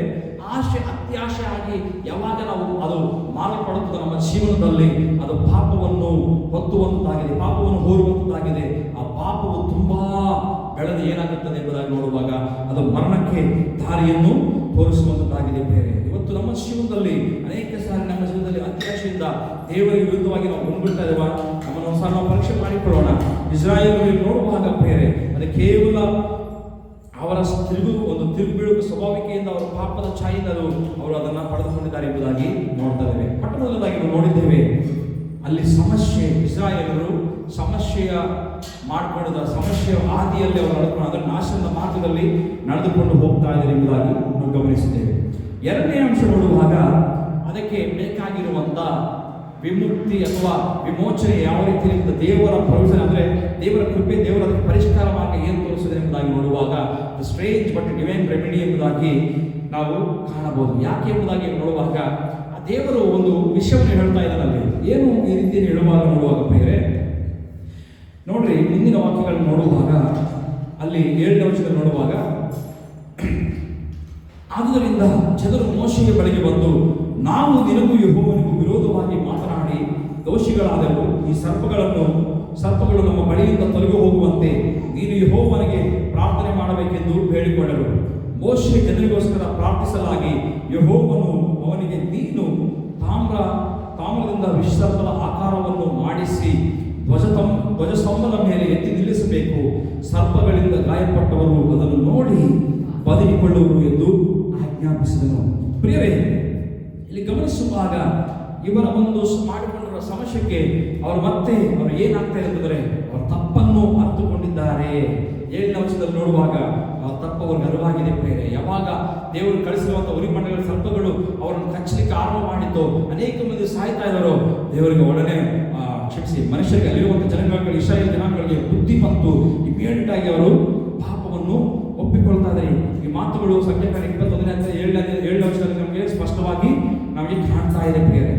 ಆಶೆ ಅತ್ಯಾಶೆ ಆಗಿ ಯಾವಾಗ ನಾವು ಅದು ಮಾರಲ್ಪಡುತ್ತದೆ ನಮ್ಮ ಜೀವನದಲ್ಲಿ, ಅದು ಪಾಪವನ್ನು ಹೊತ್ತುವಂತಾಗಿದೆ, ಪಾಪವನ್ನು ಹೋರುವಂತಾಗಿದೆ. ಆ ಪಾಪವು ತುಂಬಾ ಬೆಳೆದು ಏನಾಗುತ್ತದೆ ಎಂಬುದಾಗಿ ನೋಡುವಾಗ ಅದು ಮರಣಕ್ಕೆ ದಾರಿಯನ್ನು ತೋರಿಸುವಂತಾಗಿದೆ. ಬೇರೆ ಇವತ್ತು ನಮ್ಮ ಜೀವನದಲ್ಲಿ ಅನೇಕ ಸಾರಿ ನಮ್ಮ ಜೀವನದಲ್ಲಿ ಅತ್ಯಾಶೆಯಿಂದ ದೇವರಿಗೆ ವಿರುದ್ಧವಾಗಿ ನಾವು ಗುಣಗುಡ್ತಾ ಇದ್ದೇವೆ. ನಮ್ಮನ್ನು ಸಹ ನಾವು ಪರೀಕ್ಷೆ ಮಾಡಿಕೊಳ್ಳೋಣ. ಇಸ್ರಾಯೇಲ್ ನೋಡುವಾಗ ಬೇರೆ ಅದು ಕೇವಲ ಅವರ ತಿರುಗಿ ಬೀಳುವ ಸ್ವಭಾವಿಕೆಯಿಂದ ಅವರ ಪಾಪದ ಛಾಯಿಂದ ಅವರು ಅದನ್ನು ಪಡೆದುಕೊಂಡಿದ್ದಾರೆ ಎಂಬುದಾಗಿ ನೋಡ್ತಾ ಇದ್ದೇವೆ. ಪಟ್ಟಣದಲ್ಲಾಗಿ ನಾವು ನೋಡಿದ್ದೇವೆ, ಅಲ್ಲಿ ಸಮಸ್ಯೆ, ಇಸ್ರಾಯೇಲರು ಸಮಸ್ಯೆಯ ಮಾಡಿಕೊಂಡಿದ್ದ ಸಮಸ್ಯೆಯ ಹಾದಿಯಲ್ಲಿ ಅವರು ನಡೆದುಕೊಂಡು ಅದರ ನಾಶನದ ಮಾರ್ಗದಲ್ಲಿ ನಡೆದುಕೊಂಡು ಹೋಗ್ತಾ ಇದ್ದಾರೆ ಎಂಬುದಾಗಿ ನಾವು ಗಮನಿಸಿದ್ದೇವೆ. ಎರಡನೇ ಅಂಶ ನೋಡುವಾಗ ಅದಕ್ಕೆ ಬೇಕಾಗಿರುವಂಥ ವಿಮುಕ್ತಿ ಅಥವಾ ವಿಮೋಚನೆ ಯಾವ ರೀತಿಯಿಂದ ದೇವರ ಪ್ರಯೋಜನ, ಅಂದರೆ ದೇವರ ಕೃಪೆ, ದೇವರ ಪರಿಷ್ಕಾರ ಮಾರ್ಗ ಏನು ತೋರಿಸಿದೆ ಎಂಬುದಾಗಿ ನೋಡುವಾಗ ಸ್ಟ್ರೇಂಜ್ ಬಟ್ ಡಿವೈನ್ ರೆಮಿಡಿ ಎಂಬುದಾಗಿ ನಾವು ಕಾಣಬಹುದು. ಯಾಕೆ ಎಂಬುದಾಗಿ ನೋಡುವಾಗ ಆ ದೇವರು ಒಂದು ವಿಷಯವನ್ನು ಹೇಳ್ತಾ ಇದ್ದಾರಲ್ಲಿ, ಏನು ಈ ರೀತಿ ಹೇಳುವಾಗ ನೋಡುವಾಗ ಬೇರೆ ನೋಡ್ರಿ, ಮುಂದಿನ ವಾಕ್ಯಗಳನ್ನು ನೋಡುವಾಗ ಅಲ್ಲಿ 7ನೇ ವಚನದಲ್ಲಿ ನೋಡುವಾಗ, ಆದುದರಿಂದ ಜನರು ಮೋಶೆಯ ಬಳಿಗೆ ಬಂದು, ನಾವು ನಿನಗೂ ಯೆಹೋವನಿಗೂ ವಿರೋಧವಾಗಿ ಮಾತನಾಡಿ ದೋಷಿಗಳಾದೆವು. ಈ ಸರ್ಪಗಳು ನಮ್ಮ ಬಳಿಯಿಂದ ತೊಲಗಿ ಹೋಗುವಂತೆ ನೀನು ಯೆಹೋವನಿಗೆ ಪ್ರಾರ್ಥನೆ ಮಾಡಬೇಕೆಂದು ಹೇಳಿಕೊಂಡರು. ಮೋಶೆ ಜನರಿಗೋಸ್ಕರ ಪ್ರಾರ್ಥಿಸಲಾಗಿ ಯೆಹೋವನು ಅವನಿಗೆ, ನೀನು ತಾಮ್ರದಿಂದ ವಿಶ್ವಸರ್ಪದ ಆಕಾರವನ್ನು ಮಾಡಿಸಿ ಧ್ವಜಸ್ತಂಭದ ಮೇಲೆ ಎತ್ತಿ ನಿಲ್ಲಿಸಬೇಕು. ಸರ್ಪಗಳಿಂದ ಗಾಯಪಟ್ಟವರು ಅದನ್ನು ನೋಡಿ ಬದುಕಿಕೊಳ್ಳುವರು ಎಂದು ಆಜ್ಞಾಪಿಸಿದನು. ಪ್ರಿಯರೇ, ಇಲ್ಲಿ ಗಮನಿಸುವಾಗ ಇವರ ಒಂದು ಮಾಡಿಕೊಂಡಿರುವ ಸಮಸ್ಯೆಗೆ ಅವರು ಏನಾಗ್ತಾ ಇರುತ್ತದೆ, ಅವರ ತಪ್ಪನ್ನು ಅರ್ಥಕೊಂಡಿದ್ದಾರೆ. 7ನೇ ವಚನದಲ್ಲಿ ನೋಡುವಾಗ ಆ ತಪ್ಪು ಅವ್ರಿಗೆ ಅರಿವಾಗಿದೆ. ಪ್ರಿಯರೇ, ಯಾವಾಗ ದೇವರು ಕಳಿಸಿರುವಂಥ ಉರಿಮಂಡಲಗಳ ಸರ್ಪಗಳು ಅವರನ್ನು ಕಚ್ಚಲಿಕ್ಕೆ ಆರಂಭ ಮಾಡಿತ್ತು, ಅನೇಕ ಮಂದಿ ಸಾಯ್ತಾ ಇದ್ದಾರೋ, ದೇವರಿಗೆ ಒಡನೆ ಕ್ಷಮಿಸಿ, ಮನುಷ್ಯರಿಗೆ ಅಲ್ಲಿರುವಂಥ ಜನಗಳಿಗೆ, ಇಸ್ರಾಯೇಲ್ ಜನಾಂಗಗಳಿಗೆ ಬುದ್ಧಿ ಬಂತು. ಇಮಿಡಿಯೇಟ್ ಆಗಿ ಅವರು ಪಾಪವನ್ನು ಒಪ್ಪಿಕೊಳ್ತಾ ಇದ್ದಾರೆ. ಈ ಮಾತುಗಳು ಸಂಖ್ಯಾಕಾಂಡ 21ನೇ ಅಧ್ಯಾಯ 7ನೇ ವಚನದಲ್ಲಿ ನಮಗೆ ಸ್ಪಷ್ಟವಾಗಿ ನಮಗೆ ಕಾಣ್ತಾ ಇದೆ. ಪ್ರಿಯರೇ,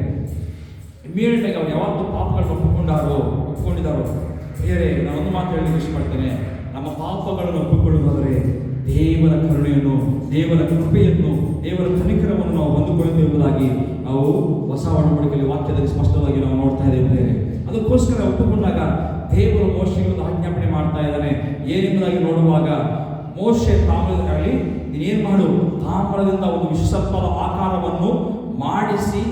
ಇಮಿಡಿಯೇಟ್ ಆಗಿ ಅವ್ರು ಯಾವತ್ತು ಪಾಪಗಳನ್ನು ಒಪ್ಪಿಕೊಂಡಿದ್ದಾರೋ, ಪ್ರಿಯರೇ, ನಾನು ಒಂದು ಮಾತು ಹೇಳಲಿಕ್ಕೆ ಇಷ್ಟಪಡ್ತೇನೆ, ನಮ್ಮ ಪಾಪಗಳನ್ನು ಒಪ್ಪಿಕೊಳ್ಳುವುದಾದರೆ ದೇವರ ಕರುಣೆಯನ್ನು, ದೇವರ ಕೃಪೆಯನ್ನು, ದೇವರ ಕನಿಕರವನ್ನು ನಾವು ಹೊಂದಿಕೊಳ್ಳುತ್ತೇವೆ ಎಂಬುದಾಗಿ ನಾವು ಹೊಸ ಒಡಂಬಡಿಕೆಯಲ್ಲಿ ವಾಕ್ಯದಲ್ಲಿ ಸ್ಪಷ್ಟವಾಗಿ ನಾವು ನೋಡ್ತಾ ಇದ್ದೇವೆ. ಅದಕ್ಕೋಸ್ಕರ ಒಪ್ಪಿಕೊಂಡಾಗ ದೇವರು ಮೋಶೆಗೆ ಒಂದು ಆಜ್ಞಾಪನೆ ಮಾಡ್ತಾ ಇದ್ದಾನೆ. ಏನೆಂಬುದಾಗಿ ನೋಡುವಾಗ, ಮೋಶೆ ತಾಮ್ರದಲ್ಲಿ ನೀನೇನು ಮಾಡು, ತಾಮ್ರದಿಂದ ಒಂದು ವಿಶ್ವಸರ್ಪದ ಆಕಾರವನ್ನು ಮಾಡಿಸಿ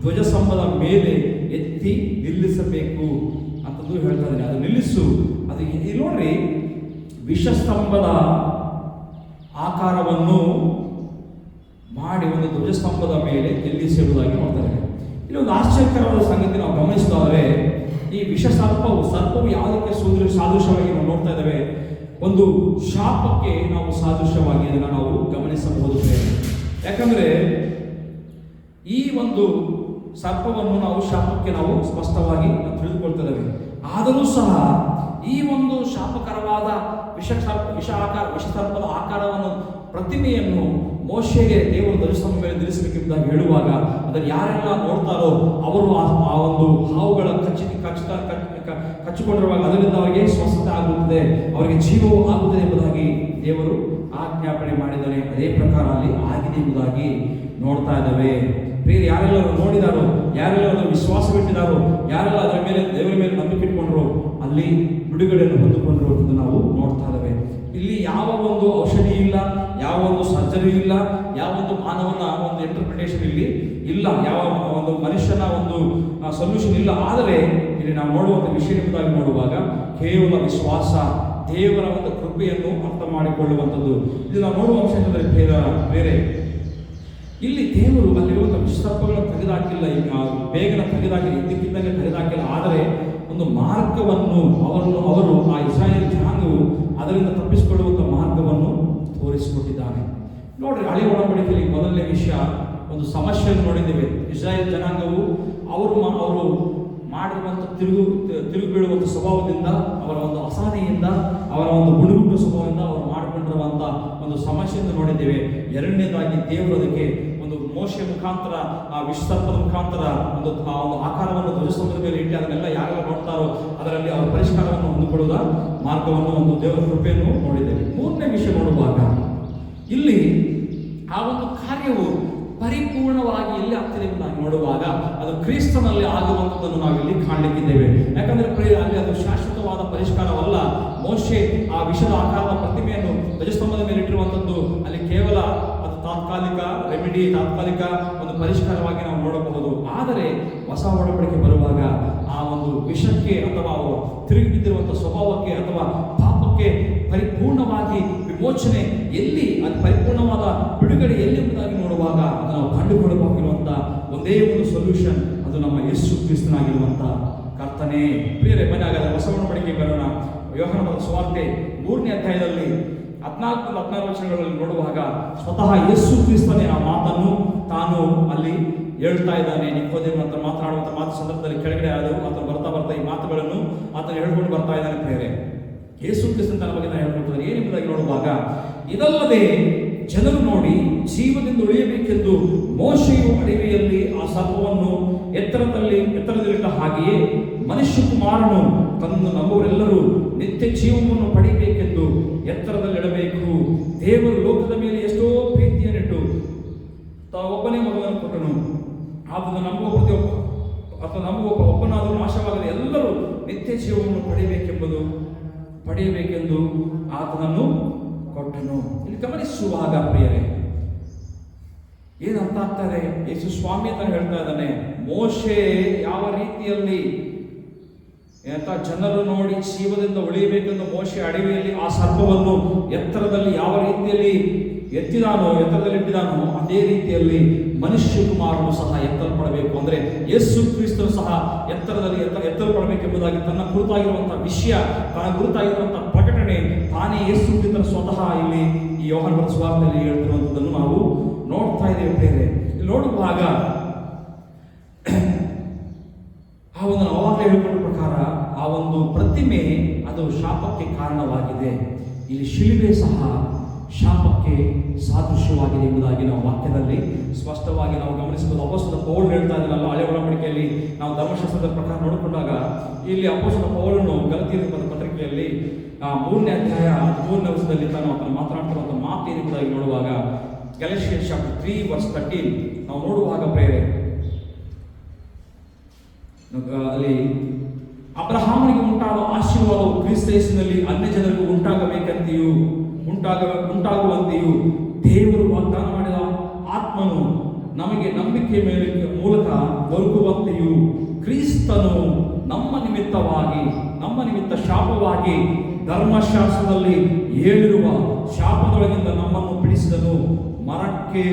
ಧ್ವಜಸ್ತಂಭದ ಮೇಲೆ ಎತ್ತಿ ನಿಲ್ಲಿಸಬೇಕು ಅಂತಂದು ಹೇಳ್ತಾ ಇದ್ದಾನೆ. ಅದು ನಿಲ್ಲಿಸು. ಅದು ಇಲ್ಲಿ ನೋಡ್ರಿ, ವಿಶ್ವಸ್ತಂಭದ ಆಕಾರವನ್ನು ಮಾಡಿ ಒಂದು ಧ್ವಜಸ್ತಂಭದ ಮೇಲೆ ನಿಲ್ಲಿಸಿರುವುದಾಗಿ ನೋಡ್ತಾರೆ. ಇಲ್ಲಿ ಒಂದು ಆಶ್ಚರ್ಯಕರವಾದ ಸಂಗತಿ ನಾವು ಗಮನಿಸಿದಾದರೆ, ಈ ಸರ್ಪವು ಯಾವುದಕ್ಕೆ ಸಾದೃಶ್ಯವಾಗಿ ನಾವು ನೋಡ್ತಾ ಇದ್ದೇವೆ, ಒಂದು ಶಾಪಕ್ಕೆ ನಾವು ಸಾದೃಶ್ಯವಾಗಿ ಅದನ್ನು ನಾವು ಗಮನಿಸಬಹುದು. ಯಾಕಂದ್ರೆ ಈ ಒಂದು ಸರ್ಪವನ್ನು ನಾವು ಶಾಪಕ್ಕೆ ನಾವು ಸ್ಪಷ್ಟವಾಗಿ ತಿಳಿದುಕೊಳ್ತಿದ್ದೇವೆ. ಆದರೂ ಸಹ ಈ ಒಂದು ಶಾಪಕರವಾದ ವಿಷಸರ್ಪದ ಆಕಾರವನ್ನು ಪ್ರತಿಮೆಯನ್ನು ಮೋಶೆಗೆ ದೇವರು ಧ್ವಜಸ್ತಂಭದ ಮೇಲೆ ನಿಲ್ಲಿಸಬೇಕೆಂಬುದಾಗಿ ಹೇಳುವಾಗ ಅದನ್ನು ಯಾರೆಲ್ಲ ನೋಡ್ತಾರೋ ಅವರು ಆ ಒಂದು ಹಾವುಗಳ ಕಚ್ಚಿಕೊಂಡಿರುವಾಗ ಅದರಿಂದ ಅವರಿಗೆ ಸ್ವಸ್ಥತೆ ಆಗುತ್ತದೆ, ಅವರಿಗೆ ಜೀವವು ಆಗುತ್ತದೆ ಎಂಬುದಾಗಿ ದೇವರು ಆಜ್ಞಾಪನೆ ಮಾಡಿದ್ದಾನೆ. ಅದೇ ಪ್ರಕಾರ ಅಲ್ಲಿ ಆಗಿದೆ ಎಂಬುದಾಗಿ ನೋಡ್ತಾ ಇದ್ದಾವೆ. ಪ್ರಿಯರು, ಯಾರೆಲ್ಲ ನೋಡಿದಾರೋ, ಯಾರೆಲ್ಲ ಅದರ ವಿಶ್ವಾಸವಿಟ್ಟಿದ್ದಾರೋ, ಯಾರೆಲ್ಲ ಅದರ ಮೇಲೆ ದೇವರ ಮೇಲೆ ನಂಬಿಕೆ ಇಟ್ಕೊಂಡ್ರು ಅಲ್ಲಿ ಬಿಡುಗಡೆಯನ್ನು ಹೊಂದಿಕೊಂಡ್ರು ಎಂದು ನಾವು ನೋಡ್ತಾ ಇದ್ದೇವೆ. ಇಲ್ಲಿ ಯಾವ ಒಂದು ಔಷಧಿ ಇಲ್ಲ, ಯಾವ ಒಂದು ಸರ್ಜರಿ ಇಲ್ಲ, ಯಾವ ಒಂದು ಮಾನವನ ಒಂದು ಇಂಟರ್ಪ್ರಿಟೇಷನ್ ಇಲ್ಲಿ ಇಲ್ಲ, ಯಾವ ಒಂದು ಮನುಷ್ಯನ ಒಂದು ಸೊಲ್ಯೂಷನ್ ಇಲ್ಲ. ಆದರೆ ಇಲ್ಲಿ ನಾವು ನೋಡುವಂಥ ವಿಷಯ ಎಂಬುದಾಗಿ ನೋಡುವಾಗ ಕೇವಲ ವಿಶ್ವಾಸ, ದೇವರ ಒಂದು ಕೃಪೆಯನ್ನು ಅರ್ಥ ಮಾಡಿಕೊಳ್ಳುವಂಥದ್ದು. ಇದು ನಾವು ನೋಡುವ ಅಂಶ ಎಂದರೆ ಬೇರೆ ಇಲ್ಲಿ ದೇವರು ಅಲ್ಲಿರುವಂಥ ವಿಷಸರ್ಪಗಳನ್ನು ತೆಗೆದಾಕಿಲ್ಲ, ಬೇಗನೆ ತೆಗೆದಾಕಿಲ್ಲ, ಇದ್ದಕ್ಕಿದ್ದಂಗೆ ತೆಗೆದಾಕಿಲ್ಲ. ಆದರೆ ಒಂದು ಮಾರ್ಗವನ್ನು ಅವರು ಆ ಇಸ್ರಾಯೇಲ್ ಜನಾಂಗವು ಅದರಿಂದ ತಪ್ಪಿಸಿಕೊಳ್ಳುವಂಥ ಮಾರ್ಗವನ್ನು ತೋರಿಸಿಕೊಟ್ಟಿದ್ದಾನೆ. ನೋಡ್ರಿ, ಹಳೆಯ ಒಡಂಬಡಿಕೆಯಲ್ಲಿ ಮೊದಲನೇ ವಿಷಯ ಒಂದು ಸಮಸ್ಯೆಯನ್ನು ನೋಡಿದ್ದೇವೆ. ಇಸ್ರಾಯೇಲ್ ಜನಾಂಗವು ಅವರು ಮಾಡಿರುವಂಥ ತಿರುಗಿ ಬೀಳುವಂಥ ಸ್ವಭಾವದಿಂದ, ಅವರ ಒಂದು ಅಸಹನೆಯಿಂದ, ಅವರ ಒಂದು ಗುಡುಗುಟ್ಟು ಸ್ವಭಾವದಿಂದ ಅವರು ಮಾಡಿಕೊಂಡಿರುವಂಥ ಒಂದು ಸಮಸ್ಯೆಯನ್ನು ನೋಡಿದ್ದೇವೆ. ಎರಡನೇದಾಗಿ ದೇವರು ಅದಕ್ಕೆ ಒಂದು ಮೋಶೆ ಮುಖಾಂತರ, ಆ ವಿಷಸರ್ಪದ ಮುಖಾಂತರ ಒಂದು ಆಕಾರವನ್ನು ಧ್ವಜಸ್ತಂಭದ ಮೇಲೆ ಇಟ್ಟು ಅದನ್ನೆಲ್ಲ ಯಾರೆಲ್ಲ ನೋಡ್ತಾರೋ ಅದರಲ್ಲಿ ಅವರ ಪರಿಷ್ಕಾರವನ್ನು ಹೊಂದಿಕೊಳ್ಳುವ ಮಾರ್ಗವನ್ನು, ಒಂದು ದೇವರ ಕೃಪೆಯನ್ನು ನೋಡಿದ್ದೇವೆ. ಮೂರನೇ ವಿಷಯ ನೋಡುವಾಗ ಇಲ್ಲಿ ಆ ಒಂದು ಕಾರ್ಯವು ಪರಿಪೂರ್ಣವಾಗಿ ಎಲ್ಲಿ ಆಗ್ತಿದೆ ಎಂದು ನಾವು ನೋಡುವಾಗ ಅದು ಕ್ರಿಸ್ತನಲ್ಲಿ ಆಗುವಂಥದ್ದನ್ನು ನಾವಿಲ್ಲಿ ಕಾಣಲಿಕ್ಕಿದ್ದೇವೆ. ಯಾಕಂದರೆ ಅಲ್ಲಿ ಅದು ಶಾಶ್ವತವಾದ ಪರಿಷ್ಕಾರವಲ್ಲ. ಮೋಶೆ ಆ ವಿಷದ ಆಕಾರದ ಪ್ರತಿಮೆಯನ್ನು ಧ್ವಜಸ್ತಂಭದ ಮೇಲೆ ಇಟ್ಟಿರುವಂಥದ್ದು ಅಲ್ಲಿ ಕೇವಲ ಅದು ತಾತ್ಕಾಲಿಕ ರೆಮಿಡಿ, ತಾತ್ಕಾಲಿಕ ಒಂದು ಪರಿಷ್ಕಾರವಾಗಿ ನಾವು ನೋಡಬಹುದು. ಆದರೆ ಹೊಸ ಒಡಂಬಡಿಕೆ ಬರುವಾಗ ಆ ಒಂದು ವಿಷಕ್ಕೆ ಅಥವಾ ಅವರು ತಿರುಗಿ ಬಿದ್ದಿರುವಂಥ ಸ್ವಭಾವಕ್ಕೆ ಅಥವಾ ಪಾಪಕ್ಕೆ ಪರಿಪೂರ್ಣವಾಗಿ ವಿಮೋಚನೆ ಎಲ್ಲಿ, ಅದು ಪರಿಪೂರ್ಣವಾದ ಬಿಡುಗಡೆ ಎಲ್ಲಿ ಎಂಬುದಾಗಿ ನೋಡುವಾಗ ಅದು ನಾವು ಕಂಡುಕೊಳ್ಳಬಹುದಿರುವಂಥ ಒಂದೇ ಒಂದು ಸೊಲ್ಯೂಷನ್, ಅದು ನಮ್ಮ ಯೇಸು ಕ್ರಿಸ್ತನಾಗಿರುವಂಥ ಕರ್ತನೇ. ಪ್ರಿಯರೇ, ಬನ್ನಿ ಹಾಗಾದರೆ ಹೊಸ ಒಡಂಬಡಿಕೆ ಬರೋಣ. ಯೋಹಾನನ ಸುವಾರ್ತೆ 3ನೇ ಅಧ್ಯಾಯದಲ್ಲಿ 14-16 ವಚನಗಳಲ್ಲಿ ನೋಡುವಾಗ ಸ್ವತಃ ಯೇಸು ಕ್ರಿಸ್ತನೇ ಆ ಮಾತನ್ನು ತಾನು ಅಲ್ಲಿ ಹೇಳ್ತಾ ಇದ್ದಾನೆ. ನಿಕೋದೇಮನ ಹತ್ರ ಮಾತನಾಡುವಂಥ ಮಾತು ಸಂದರ್ಭದಲ್ಲಿ ಕೆಳಗಡೆ ಆದರೂ ಆತನು ಬರ್ತಾ ಈ ಮಾತುಗಳನ್ನು ಆತನು ಹೇಳ್ಕೊಂಡು ಬರ್ತಾ ಇದ್ದಾನೆ. ಪ್ರಿಯರೇ, ಯೇಸು ಕ್ರಿಸ್ತನ ತನ್ನ ಬಗ್ಗೆ ನಾನು ಹೇಳ್ಕೊಳ್ತಾರೆ ಏನೆಂಬುದಾಗಿ ನೋಡುವಾಗ, ಇದಲ್ಲದೆ ಜನರು ನೋಡಿ ಜೀವದಿಂದ ಉಳಿಯಬೇಕೆಂದು ಮೋಶೆಯು ಅಡವಿಯಲ್ಲಿ ಆ ಸರ್ಪವನ್ನು ಎತ್ತರದಲ್ಲಿಟ್ಟ ಹಾಗೆಯೇ ಮನುಷ್ಯ ಕುಮಾರನು ತನ್ನನ್ನು ನಂಬುವರೆಲ್ಲರೂ ನಿತ್ಯ ಜೀವವನ್ನು ಪಡೆಯಬೇಕೆಂದು ಎತ್ತರದಲ್ಲಿಡಬೇಕು. ದೇವರು ಲೋಕದ ಮೇಲೆ ಎಷ್ಟೋ ಪ್ರೀತಿಯನ್ನಿಟ್ಟು ಒಬ್ಬನೇ ಮಗನನ್ನು ಕೊಟ್ಟನು. ಆತನು ನಂಬುವ ಒಬ್ಬನಾದರೂ ನಾಶವಾಗದೆ ಎಲ್ಲರೂ ನಿತ್ಯ ಜೀವವನ್ನು ಪಡೆಯಬೇಕೆಂದು ಆತನನ್ನು ಕೊಟ್ಟನು. ಇಲ್ಲಿ ಗಮನಿಸುವಾಗ ಪ್ರಿಯರೇ, ಏನು ಅರ್ಥ ಆಗ್ತದೆ? ಯೇಸು ಸ್ವಾಮಿ ಅಂತ ಹೇಳ್ತಾ ಇದ್ದಾನೆ. ಮೋಶೆ ಯಾವ ರೀತಿಯಲ್ಲಿ ಜನರು ನೋಡಿ ಜೀವದಿಂದ ಉಳಿಯಬೇಕೆಂದು ಮೋಶೆ ಅಡವಿಯಲ್ಲಿ ಆ ಸರ್ಪವನ್ನು ಎತ್ತರದಲ್ಲಿ ಯಾವ ರೀತಿಯಲ್ಲಿ ಎತ್ತರದಲ್ಲಿಟ್ಟಿದಾನೋ ಅದೇ ರೀತಿಯಲ್ಲಿ ಮನುಷ್ಯ ಕುಮಾರನು ಸಹ ಎತ್ತರಪಡಬೇಕು. ಅಂದರೆ ಯೇಸು ಕ್ರಿಸ್ತನು ಸಹ ಎತ್ತರಪಡಬೇಕೆಂಬುದಾಗಿ ತನ್ನ ಕುರಿತಾಗಿರುವಂತಹ ವಿಷಯ, ತನ್ನ ಕುರಿತಾಗಿರುವಂತಹ ಪ್ರಕಟಣೆ ತಾನೇ ಯೇಸು ಕ್ರಿಸ್ತನು ಸ್ವತಃ ಇಲ್ಲಿ ಈ ಯೋಹಾನನ ಸುವಾರ್ತೆಯಲ್ಲಿ ಹೇಳ್ತಿರುವಂಥದ್ದನ್ನು ನಾವು ನೋಡ್ತಾ ಇದ್ದೇವೆ. ಬೇರೆ ಇಲ್ಲಿ ನೋಡುವಾಗ ಆ ಒಂದು ಅವಾಗಲೇ ಹೇಳಿಕೊಂಡ ಪ್ರಕಾರ ಆ ಒಂದು ಪ್ರತಿಮೆ ಅದು ಶಾಪಕ್ಕೆ ಕಾರಣವಾಗಿದೆ. ಇಲ್ಲಿ ಶಿಲುಬೆ ಸಹ ಶಾಪಕ್ಕೆ ಸಾದೃಶ್ಯವಾಗಿದೆ ಎಂಬುದಾಗಿ ನಾವು ವಾಕ್ಯದಲ್ಲಿ ಸ್ಪಷ್ಟವಾಗಿ ನಾವು ಗಮನಿಸಬಹುದು. ಅಪೊಸ್ತಲ ಪೌಲ್ ಹೇಳ್ತಾ ಇದ್ದಾರಲ್ಲ, ಹಳೆಯ ಒಡಂಬಡಿಕೆಯಲ್ಲಿ ನಾವು ಧರ್ಮಶಾಸ್ತ್ರದ ಪ್ರಕಾರ ನೋಡಿಕೊಂಡಾಗ ಇಲ್ಲಿ ಅಪೊಸ್ತಲ ಪೌಲನು ಗಲಾತ್ಯರ ಪತ್ರಿಕೆಯಲ್ಲಿ 3ನೇ ಅಧ್ಯಾಯ 13ನೇ ವಚನದಲ್ಲಿ ತಾನು ಮಾತನಾಡ್ತಿರುವಂಥ ಮಾತು ಏನೆಂಬುದಾಗಿ ನೋಡುವಾಗ Galatians chapter 3 verse 13 ನಾವು ನೋಡುವಾಗ ಪ್ರೇರೆ ಅಲ್ಲಿ ಅಬ್ರಹಾಮನಿಗೆ ಉಂಟಾದ ಆಶೀರ್ವಾದವು ಕ್ರಿಸ್ತ ಯೇಸುವಿನಲ್ಲಿ ಅನ್ಯ ಜನರಿಗೂ ಉಂಟಾಗುವಂತೆಯೂ ದೇವರು ವಾಗ್ದಾನ ಮಾಡಿದ ಆತ್ಮನು ನಮಗೆ ನಂಬಿಕೆಯ ಮೂಲಕ ದೊರಕುವಂತೆಯೂ ಕ್ರಿಸ್ತನು ನಮ್ಮ ನಿಮಿತ್ತ ಶಾಪವಾಗಿ ಧರ್ಮಶಾಸ್ತ್ರದಲ್ಲಿ ಹೇಳಿರುವ ಶಾಪದೊಳಗಿಂದ ನಮ್ಮನ್ನು ಬಿಡಿಸಿದನು. ಮರಕ್ಕೆ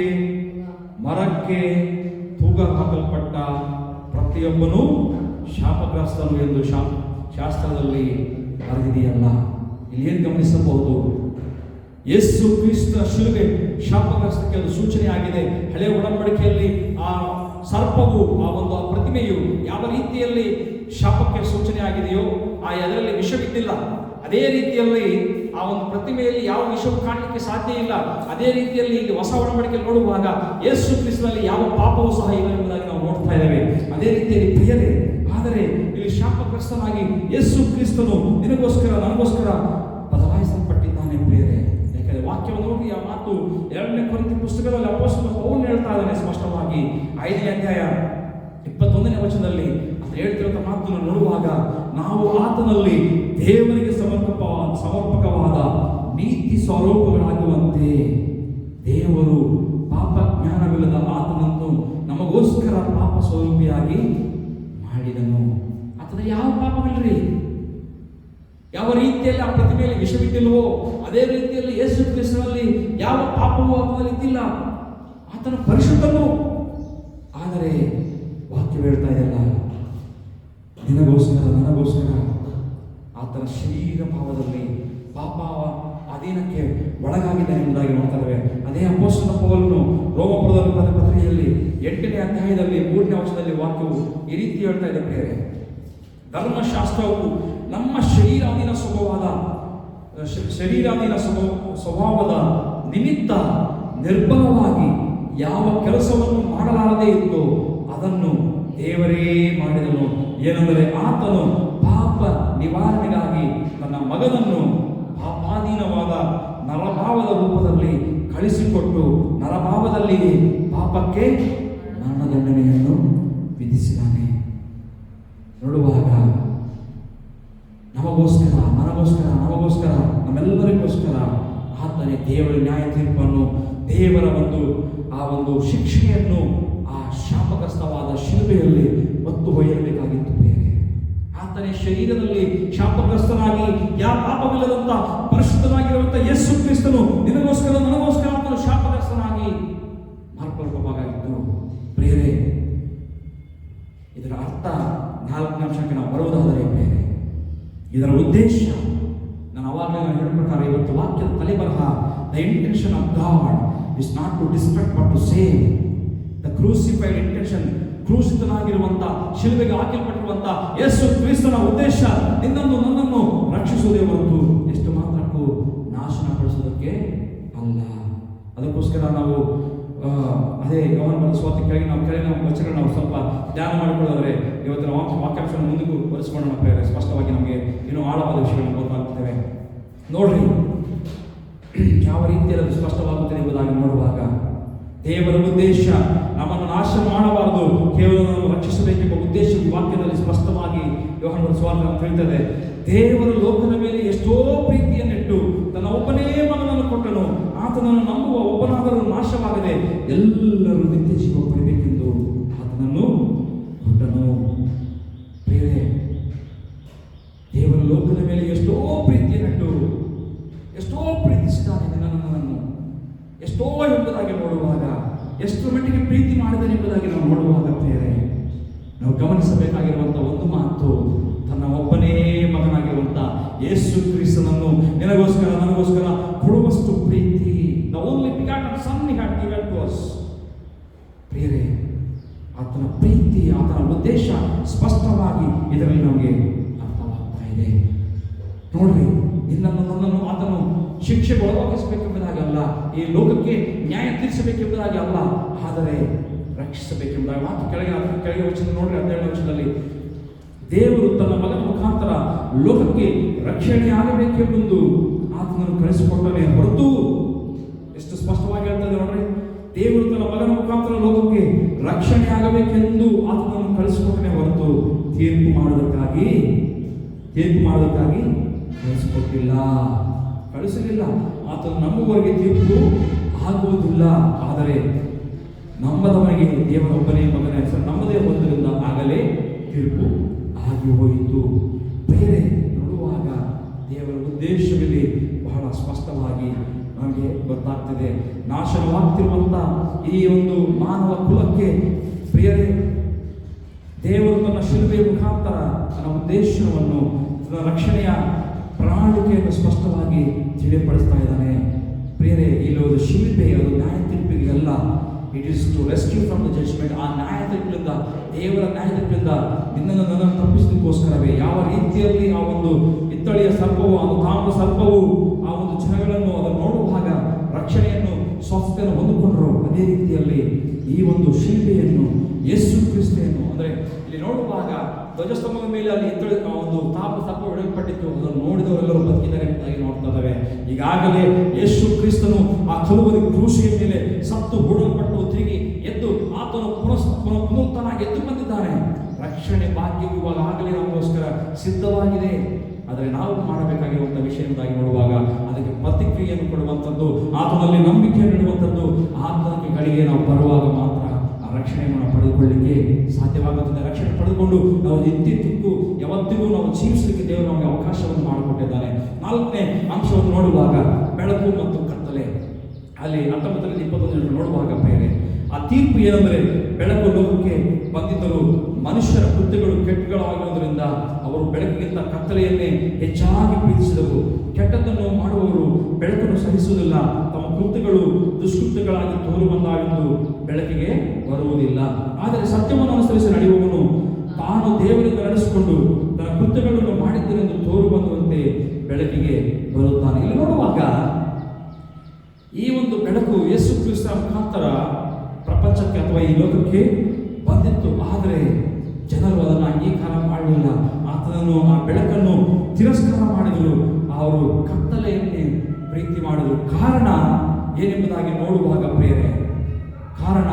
ತೂಗ ಹಾಕಲ್ಪಟ್ಟ ಪ್ರತಿಯೊಬ್ಬನು ಶಾಪಗ್ರಸ್ತನು ಎಂದು ಶಾಸ್ತ್ರದಲ್ಲಿ ಬರೆದಿದೆಯಲ್ಲ. ಇಲ್ಲಿ ಏನು ಗಮನಿಸಬಹುದು? ಯೇಸು ಕ್ರಿಸ್ತ ಶಿಲುಬೆ ಶಾಪಗ್ರಸ್ತಕ್ಕೆ ಅದು ಸೂಚನೆ ಆಗಿದೆ. ಹಳೆಯ ಒಡಂಬಡಿಕೆಯಲ್ಲಿ ಆ ಸರ್ಪವು ಆ ಪ್ರತಿಮೆಯು ಯಾವ ರೀತಿಯಲ್ಲಿ ಶಾಪಕ್ಕೆ ಸೂಚನೆ ಆಗಿದೆಯೋ ಅದರಲ್ಲಿ ವಿಷವಿದ್ದಿಲ್ಲ, ಅದೇ ರೀತಿಯಲ್ಲಿ ಆ ಒಂದು ಪ್ರತಿಮೆಯಲ್ಲಿ ಯಾವ ವಿಷವು ಕಾಣಲಿಕ್ಕೆ ಸಾಧ್ಯ ಇಲ್ಲ. ಅದೇ ರೀತಿಯಲ್ಲಿ ಇಲ್ಲಿ ಹೊಸ ಒಡಂಬಡಿಕೆ ನೋಡುವಾಗ ಯೇಸು ಕ್ರಿಸ್ತನಲ್ಲಿ ಯಾವ ಪಾಪವೂ ಸಹ ಇಲ್ಲ ಎಂಬುದಾಗಿ ನಾವು ನೋಡ್ತಾ ಇದ್ದೇವೆ. ಅದೇ ರೀತಿಯಲ್ಲಿ ಪ್ರಿಯರೇ, ಆದರೆ ಇಲ್ಲಿ ಶಾಪಗ್ರಸ್ತನಾಗಿ ಯೇಸು ಕ್ರಿಸ್ತನು ನಿನಗೋಸ್ಕರ ನನಗೋಸ್ಕರ ಬದಲಾಯಿಸಲ್ಪಟ್ಟಿದ್ದಾನೆ ಪ್ರಿಯರೇ. ಯಾಕಂದರೆ ವಾಕ್ಯವನ್ನು ನೋಡಿ ಆ ಮಾತು 2ನೇ ಕೊರಿಂಥಿ ಪುಸ್ತಕದಲ್ಲಿ ಅಪೊಸ್ತಲ ಪೌಲನು ಹೇಳ್ತಾ ಇದ್ದಾನೆ ಸ್ಪಷ್ಟವಾಗಿ 5ನೇ ಅಧ್ಯಾಯ 21ನೇ ವಚನದಲ್ಲಿ ಅಂತ ಹೇಳ್ತಿರೋ ಮಾತನ್ನು ನೋಡುವಾಗ ನಾವು ಆತನಲ್ಲಿ ದೇವರಿಗೆ ಸಮರ್ಪಕವಾದ ನೀತಿ ಸ್ವರೂಪಗಳಾಗುವಂತೆ ದೇವರು ಪಾಪ ಜ್ಞಾನವಿಲ್ಲದ ಆತನನ್ನು ನಮಗೋಸ್ಕರ ಪಾಪ ಸ್ವರೂಪಿಯಾಗಿ ಮಾಡಿದನು. ಆತನ ಯಾವ ಪಾಪವಿಲ್ಲರಿ, ಯಾವ ರೀತಿಯಲ್ಲಿ ಆ ಪ್ರತಿಮೆಯಲ್ಲಿ ವಿಷವಿದ್ದಿಲ್ವೋ ಅದೇ ರೀತಿಯಲ್ಲಿ ಯೇಸು ಕ್ರಿಸ್ತನಲ್ಲಿ ಯಾವ ಪಾಪವೂ ಆತನಲ್ಲಿ ಇದ್ದಿಲ್ಲ. ಆತನ ಪರಿಶುದ್ಧನು. ಆದರೆ ವಾಕ್ಯ ಹೇಳ್ತಾ ಇದೆಯಲ್ಲ, ನಿನಗೋಸ್ಕರ ನನಗೋಸ್ಕರ ಆತನ ಶರೀರ ಭಾವದಲ್ಲಿ ಪಾಪ ಅಧೀನಕ್ಕೆ ಒಳಗಾಗಿದೆ ಎಂಬುದಾಗಿ ನೋಡ್ತಾ ಇದ್ದೇವೆ. ಅದೇ ಅಪೊಸ್ತಲ ಪೌಲನು ರೋಮಪುರದಲ್ಲಿ ಬರೆದ ಪತ್ರಿಕೆಯಲ್ಲಿ 8ನೇ ಅಧ್ಯಾಯದಲ್ಲಿ 3ನೇ ವಚನದಲ್ಲಿ ವಾಕ್ಯವು ಈ ರೀತಿ ಹೇಳ್ತಾ ಇದೆ ಪ್ರಿಯರೇ, ಧರ್ಮಶಾಸ್ತ್ರವು ನಮ್ಮ ಶರೀರಾಧೀನ ಸ್ವಭಾವದ ನಿಮಿತ್ತ ನಿರ್ಬಲವಾಗಿ ಯಾವ ಕೆಲಸವನ್ನು ಮಾಡಲಾರದೇ ಇತ್ತು ಅದನ್ನು ದೇವರೇ ಮಾಡಿದನು. ಏನೆಂದರೆ ಆತನು ಪಾಪ ನಿವಾರಣೆಗಾಗಿ ತನ್ನ ಮಗನನ್ನು ಪಾಪಾಧೀನವಾದ ನರಭಾವದ ರೂಪದಲ್ಲಿ ಕಳಿಸಿಕೊಟ್ಟು ನರಭಾವದಲ್ಲಿ ಪಾಪಕ್ಕೆ ಮರಣದಂಡನೆಯನ್ನು ವಿಧಿಸಿದ್ದಾನೆ. ನೋಡುವಾಗ ನಮಗೋಸ್ಕರ ನಮ್ಮೆಲ್ಲರಿಗೋಸ್ಕರ ಆತನೇ ದೇವರ ನ್ಯಾಯ ತೀರ್ಪನ್ನು, ದೇವರ ಒಂದು ಶಿಕ್ಷೆಯನ್ನು ಆ ಶಾಪಗ್ರಸ್ತವಾದ ಶಿಲುಬೆಯಲ್ಲಿ ಹೊತ್ತು ಒಯ್ಯಬೇಕಾಗಿತ್ತು ಬೇರೆ. ಆತನೇ ಶರೀರದಲ್ಲಿ ಶಾಪಗ್ರಸ್ತನಾಗಿ ಯಾವ ಪಾಪವಿಲ್ಲದಂತ ಪರಿಶುದ್ಧನಾಗಿರುವಂತ ಯೇಸು ಕ್ರಿಸ್ತನು ನಿನಗೋಸ್ಕರ ನನಗೋಸ್ಕರ ಆತನು ಶಾಪಗ್ರಸ್ತನಾಗಿ ಮಾರ್ಪಡಿಸಬೇಕಾಗಿತ್ತು ಪ್ರಿಯರೇ. ಇದರ ಅರ್ಥ 4ನೇ ಅಂಶಕ್ಕೆ ನಾವು ಬರುವುದಾದರೆ ಬೇರೆ, ಇದರ ಉದ್ದೇಶ ನಾನು ಅವಾಗಲೇ ಹೇಳಿದ ಪ್ರಕಾರ ಇವತ್ತು ವಾಕ್ಯದ ತಲೆಬರಹ, the intention of God is not to destruct but to save. The crucified intention, ಕ್ರೂಸಿತನಾಗಿರುವಂತ ಶಿಲುಬೆಗೆ ಹಾಕಲ್ಪಟ್ಟಿರುವಂತ ಯೇಸು ಕ್ರಿಸ್ತನ ಉದ್ದೇಶ ನಿನ್ನನ್ನು ನನ್ನನ್ನು ರಕ್ಷಿಸುವುದೇ ಹೊರತು ಎಷ್ಟು ಮಾತ್ರಕ್ಕೂ ನಾಶನಪಡಿಸುವುದಕ್ಕೆ ಅಲ್ಲ. ಅದಕ್ಕೋಸ್ಕರ ನಾವು ಅದೇ ಯೋಹಾನನ ಸುವಾರ್ತೆ ಕೆಳಗಿನ ವಚನ ನಾವು ಸ್ವಲ್ಪ ಧ್ಯಾನ ಮಾಡಿಕೊಳ್ಳೋದ್ರೆ ಇವತ್ತಿನ ವಾಕ್ಯಾಂಶವನ್ನು ಮುಂದಕ್ಕೂ ಬರೆಸಿಕೊಳ್ಳೋಣ ಪ್ರೇರೆ. ಸ್ಪಷ್ಟವಾಗಿ ನಮಗೆ ಇನ್ನೂ ಆಳವಾದ ವಿಷಯಗಳನ್ನು ಗೊತ್ತಾಗ್ತೇವೆ. ನೋಡ್ರಿ ಯಾವ ರೀತಿಯಲ್ಲಿ ಸ್ಪಷ್ಟವಾಗುತ್ತದೆ ಎಂಬುದಾಗಿ ನೋಡುವಾಗ ದೇವರ ಉದ್ದೇಶ ನಮ್ಮನ್ನು ನಾಶ ಮಾಡಬಾರದು, ಕೇವಲ ನಮ್ಮನ್ನು ರಕ್ಷಿಸಬೇಕೆಂಬ ಉದ್ದೇಶ ಈ ವಾಕ್ಯದಲ್ಲಿ ಸ್ಪಷ್ಟವಾಗಿ ಯೋಹಾನನ ಸುವಾರ್ತೆ ತಿಳಿಯುತ್ತದೆ. ದೇವರು ಲೋಕದ ಮೇಲೆ ಎಷ್ಟೋ ಪ್ರೀತಿಯನ್ನಿಟ್ಟು ತನ್ನ ಒಬ್ಬನೇ ಮಗನನ್ನು ಕೊಟ್ಟನು, ಆತನನ್ನು ನಂಬುವ ಒಬ್ಬನಾದರೂ ನಾಶವಾಗದೆ ಎಲ್ಲರೂ ನಿತ್ಯ ಜೀವ ಪಡೆಯಬೇಕೆಂದು ಆತನನ್ನು ಕೊಟ್ಟನು. ಬೇರೆ ದೇವರು ಲೋಕದ ಮೇಲೆ ಎಷ್ಟೋ ಪ್ರೀತಿಯನ್ನಿಟ್ಟು ಎಷ್ಟೋ ಪ್ರೀತಿಸಿದ್ದಾನೆ ನನ್ನನ್ನು, ಎಷ್ಟೋ ಎಂಬುದಾಗಿ ನೋಡುವಾಗ, ಎಷ್ಟು ಮಟ್ಟಿಗೆ ಪ್ರೀತಿ ಮಾಡಿದ್ದಾನೆ ಎಂಬುದಾಗಿ ನಾವು ನೋಡುವಾಗ ಬೇರೆ ನಾವು ಗಮನಿಸಬೇಕಾಗಿರುವಂಥ ಒಂದು ಮಾತು, ತನ್ನ ಒಬ್ಬನೇ ಮಗನಾಗಿರುವಂಥ ಯೇಸು ಕ್ರಿಸ್ತನನ್ನು ನಿನಗೋಸ್ಕರ ನನಗೋಸ್ಕರ ಕೊಡುವಷ್ಟು ಪ್ರೀತಿ. The only begotten Son he had given to us. ಪ್ರಿಯರೇ, ಆತನ ಪ್ರೀತಿ, ಆತನ ಉದ್ದೇಶ ಸ್ಪಷ್ಟವಾಗಿ ಇದರಲ್ಲಿ ನಮಗೆ ಅರ್ಥವಾಗ್ತಾ ಇದೆ. ನೋಡ್ರಿ, ನಿನ್ನನ್ನು ನನ್ನನ್ನು ಆತನು ಶಿಕ್ಷೆಗೆ ಒಳಗಾಗಿಸಬೇಕೆಂಬುದಾಗಿ ಅಲ್ಲ, ಈ ಲೋಕಕ್ಕೆ ನ್ಯಾಯ ತೀರಿಸಬೇಕೆಂಬುದಾಗಿ ಅಲ್ಲ, ಆದರೆ ರಕ್ಷಿಸಬೇಕೆಂಬುದಾಗಿ ಮಾತು. ಕೆಳಗೆ ವಚನ ನೋಡ್ರಿ, 12ನೇ ವಚನದಲ್ಲಿ ದೇವರು ತನ್ನ ಮಗನ ಮುಖಾಂತರ ಲೋಕಕ್ಕೆ ರಕ್ಷಣೆ ಆಗಬೇಕೆಂಬುದು ಆತನನ್ನು ಕಳಿಸಿಕೊಟ್ಟನೆ ಹೊರತು, ಎಷ್ಟು ಸ್ಪಷ್ಟವಾಗಿ ಹೇಳ್ತದೆ ನೋಡ್ರಿ, ದೇವರು ತನ್ನ ಮಗನ ಮುಖಾಂತರ ಲೋಕಕ್ಕೆ ರಕ್ಷಣೆ ಆಗಬೇಕೆಂದು ಆತನನ್ನು ಕಳಿಸಿಕೊಟ್ಟನೆ ಹೊರತು ತೀರ್ಪು ಮಾಡೋದಕ್ಕಾಗಿ ಕಳಿಸಲಿಲ್ಲ. ಆತನು ನಂಬುವವರಿಗೆ ತೀರ್ಪು ಆಗುವುದಿಲ್ಲ, ಆದರೆ ನಂಬದವನಿಗೆ ದೇವರ ಒಬ್ಬನೇ ಮಗನ ಹೆಸರು ನಮ್ಮದೇ ಹೊಂದರಿಂದ ಆಗಲೇ ತೀರ್ಪು ಆಗಿ ಹೋಯಿತು. ಬೇರೆ ನೋಡುವಾಗ ದೇವರ ಉದ್ದೇಶವಿಲ್ಲಿ ಬಹಳ ಸ್ಪಷ್ಟವಾಗಿ ನಮಗೆ ಗೊತ್ತಾಗ್ತದೆ. ನಾಶನವಾಗ್ತಿರುವಂಥ ಈ ಒಂದು ಮಾನವ ಕುಲಕ್ಕೆ ಪ್ರಿಯರೇ, ದೇವರು ತನ್ನ ಶಿಲುಬೆಯ ಮುಖಾಂತರ ತನ್ನ ಉದ್ದೇಶವನ್ನು, ತನ್ನ ರಕ್ಷಣೆಯ ಪ್ರಣಾಳಿಕೆಯನ್ನು ಸ್ಪಷ್ಟವಾಗಿ ತಿಳಿಯಪಡಿಸ್ತಾ ಇದ್ದಾನೆ. ಪ್ರಿಯರೇ, ಇಲ್ಲಿ ಒಂದು ಶಿಲ್ಪೆ, ಅದು ನ್ಯಾಯ ತೀರ್ಪಿಗೆ ಅಲ್ಲ, it is to rescue from the judgment. ಆ ನ್ಯಾಯತೀರ್ಪಿನಿಂದ, ದೇವರ ನ್ಯಾಯತೀರ್ಪಿನಿಂದ ನಿನ್ನನ್ನು ನನ್ನನ್ನು ತಪ್ಪಿಸಲಿಕ್ಕೋಸ್ಕರವೇ ಯಾವ ರೀತಿಯಲ್ಲಿ ಆ ಒಂದು ಹಿತ್ತಳಿಯ ಸರ್ಪವು, ಆ ತಾಮ್ರ ಸರ್ಪವು ಆ ಒಂದು ಜನಗಳನ್ನು ಅದನ್ನು ನೋಡುವಾಗ ರಕ್ಷಣೆಯನ್ನು, ಸ್ವಸ್ಥತೆಯನ್ನು ಹೊಂದಿಕೊಂಡರು, ಅದೇ ರೀತಿಯಲ್ಲಿ ಈ ಒಂದು ಶಿಲ್ಪೆಯನ್ನು, ಯೇಸು ಕ್ರಿಸ್ತನು ಅಂದರೆ ಇಲ್ಲಿ ನೋಡುವಾಗ ಧ್ವಜಸ್ತಂಭದ ಮೇಲೆ ಅಲ್ಲಿ ಒಂದು ತಾಮ್ರ ಸರ್ಪ ಇಡಲ್ಪಟ್ಟಿತ್ತು. ಅದನ್ನು ನೋಡಿದವರೆಲ್ಲರೂ ಬದುಕಿದ್ದಾರೆ ಎಂಬುದಾಗಿ ನೋಡ್ತಾ ಇದ್ದಾವೆ. ಈಗಾಗಲೇ ಯೇಸು ಕ್ರಿಸ್ತನು ಆ ಕಲುವರಿ ಕ್ರೂಸಿಯ ಮೇಲೆ ಸತ್ತು ಹೂಡಲ್ಪಟ್ಟು ತಿರುಗಿ ಎದ್ದು ಆತನು ಪುನರುತ್ಥಾನಾಗಿ ಎದ್ದು ಬಂದಿದ್ದಾನೆ. ರಕ್ಷಣೆ ಭಾಗ್ಯವು ಇವಾಗ ಆಗಲೇ ನಮಗೋಸ್ಕರ ಸಿದ್ಧವಾಗಿದೆ. ಆದರೆ ನಾವು ಮಾಡಬೇಕಾಗಿರುವಂಥ ವಿಷಯ ಎಂಬುದಾಗಿ ನೋಡುವಾಗ ಅದಕ್ಕೆ ಪ್ರತಿಕ್ರಿಯೆಯನ್ನು ಕೊಡುವಂಥದ್ದು, ಆತನಲ್ಲಿ ನಂಬಿಕೆಯನ್ನು ಇಡುವಂಥದ್ದು, ಆತನಿಗೆ ಕಡೆಗೆ ನಾವು ಬರುವಾಗ ಮಾತ್ರ ಆ ರಕ್ಷಣೆಯನ್ನು ನಾವು ಪಡೆದುಕೊಳ್ಳಲಿಕ್ಕೆ ಸಾಧ್ಯವಾಗುತ್ತದೆ. ರಕ್ಷಣೆ ಪಡೆದುಕೊಂಡು ನಾವು ಇತ್ತಿದ್ದಕ್ಕೂ ಯಾವತ್ತಿಗೂ ನಾವು ಜೀವಿಸಲಿಕ್ಕೆ ದೇವರು ನಮಗೆ ಅವಕಾಶವನ್ನು ಮಾಡಿಕೊಟ್ಟಿದ್ದಾನೆ. 4ನೇ ಅಂಶವನ್ನು ನೋಡುವಾಗ ಬೆಳಕು ಮತ್ತು ಕತ್ತಲೆ, ಅಲ್ಲಿ 19-21 ನೋಡುವಾಗ ಬೇರೆ ಆ ತೀರ್ಪು ಏನೆಂದರೆ, ಬೆಳಕು ಲೋಕಕ್ಕೆ ಬಂದಿದ್ದರೂ ಮನುಷ್ಯರ ಕೃತ್ಯಗಳು ಕೆಟ್ಟಗಳಾಗಿರುವುದರಿಂದ ಅವರು ಬೆಳಕಿಗಿಂತ ಕತ್ತಲೆಯನ್ನೇ ಹೆಚ್ಚಾಗಿ ಪ್ರೀತಿಸಿದವು. ಕೆಟ್ಟದ್ದನ್ನು ಮಾಡುವವರು ಬೆಳಕನ್ನು ಸಹಿಸುವುದಿಲ್ಲ, ತಮ್ಮ ಕೃತ್ಯಗಳು ದುಷ್ಕೃತ್ಯಗಳಾಗಿ ತೋರುವಂತಾಗಿದ್ದು ಬೆಳಕಿಗೆ ಬರುವುದಿಲ್ಲ. ಆದರೆ ಸತ್ಯವನ್ನು ಅನುಸರಿಸಿ ನಡೆಯುವವನು ತಾನು ದೇವರಿಂದ ನಡೆಸಿಕೊಂಡು ತನ್ನ ಕೃತ್ಯಗಳನ್ನು ಮಾಡಿದ್ದರೆಂದು ತೋರು ಬಂದಂತೆ ಬೆಳಕಿಗೆ ಬರುತ್ತಾನೆ. ಇಲ್ಲಿ ನೋಡುವಾಗ ಈ ಒಂದು ಬೆಳಕು ಯೇಸು ಕ್ರಿಸ್ತರ ಮುಖಾಂತರ ಪ್ರಪಂಚಕ್ಕೆ ಅಥವಾ ಈ ಲೋಕಕ್ಕೆ ಬಂದಿತ್ತು. ಆದರೆ ಜನರು ಅದನ್ನು ಅಂಗೀಕಾರ ಮಾಡಲಿಲ್ಲ. ಆತನನ್ನು, ಆ ಬೆಳಕನ್ನು ತಿರಸ್ಕಾರ ಮಾಡಿದರು. ಅವರು ಕತ್ತಲೆಯನ್ನೇ ಪ್ರೀತಿ ಮಾಡಿದರು. ಕಾರಣ ಏನೆಂಬುದಾಗಿ ನೋಡುವಾಗ ಪ್ರಿಯರೇ, ಕಾರಣ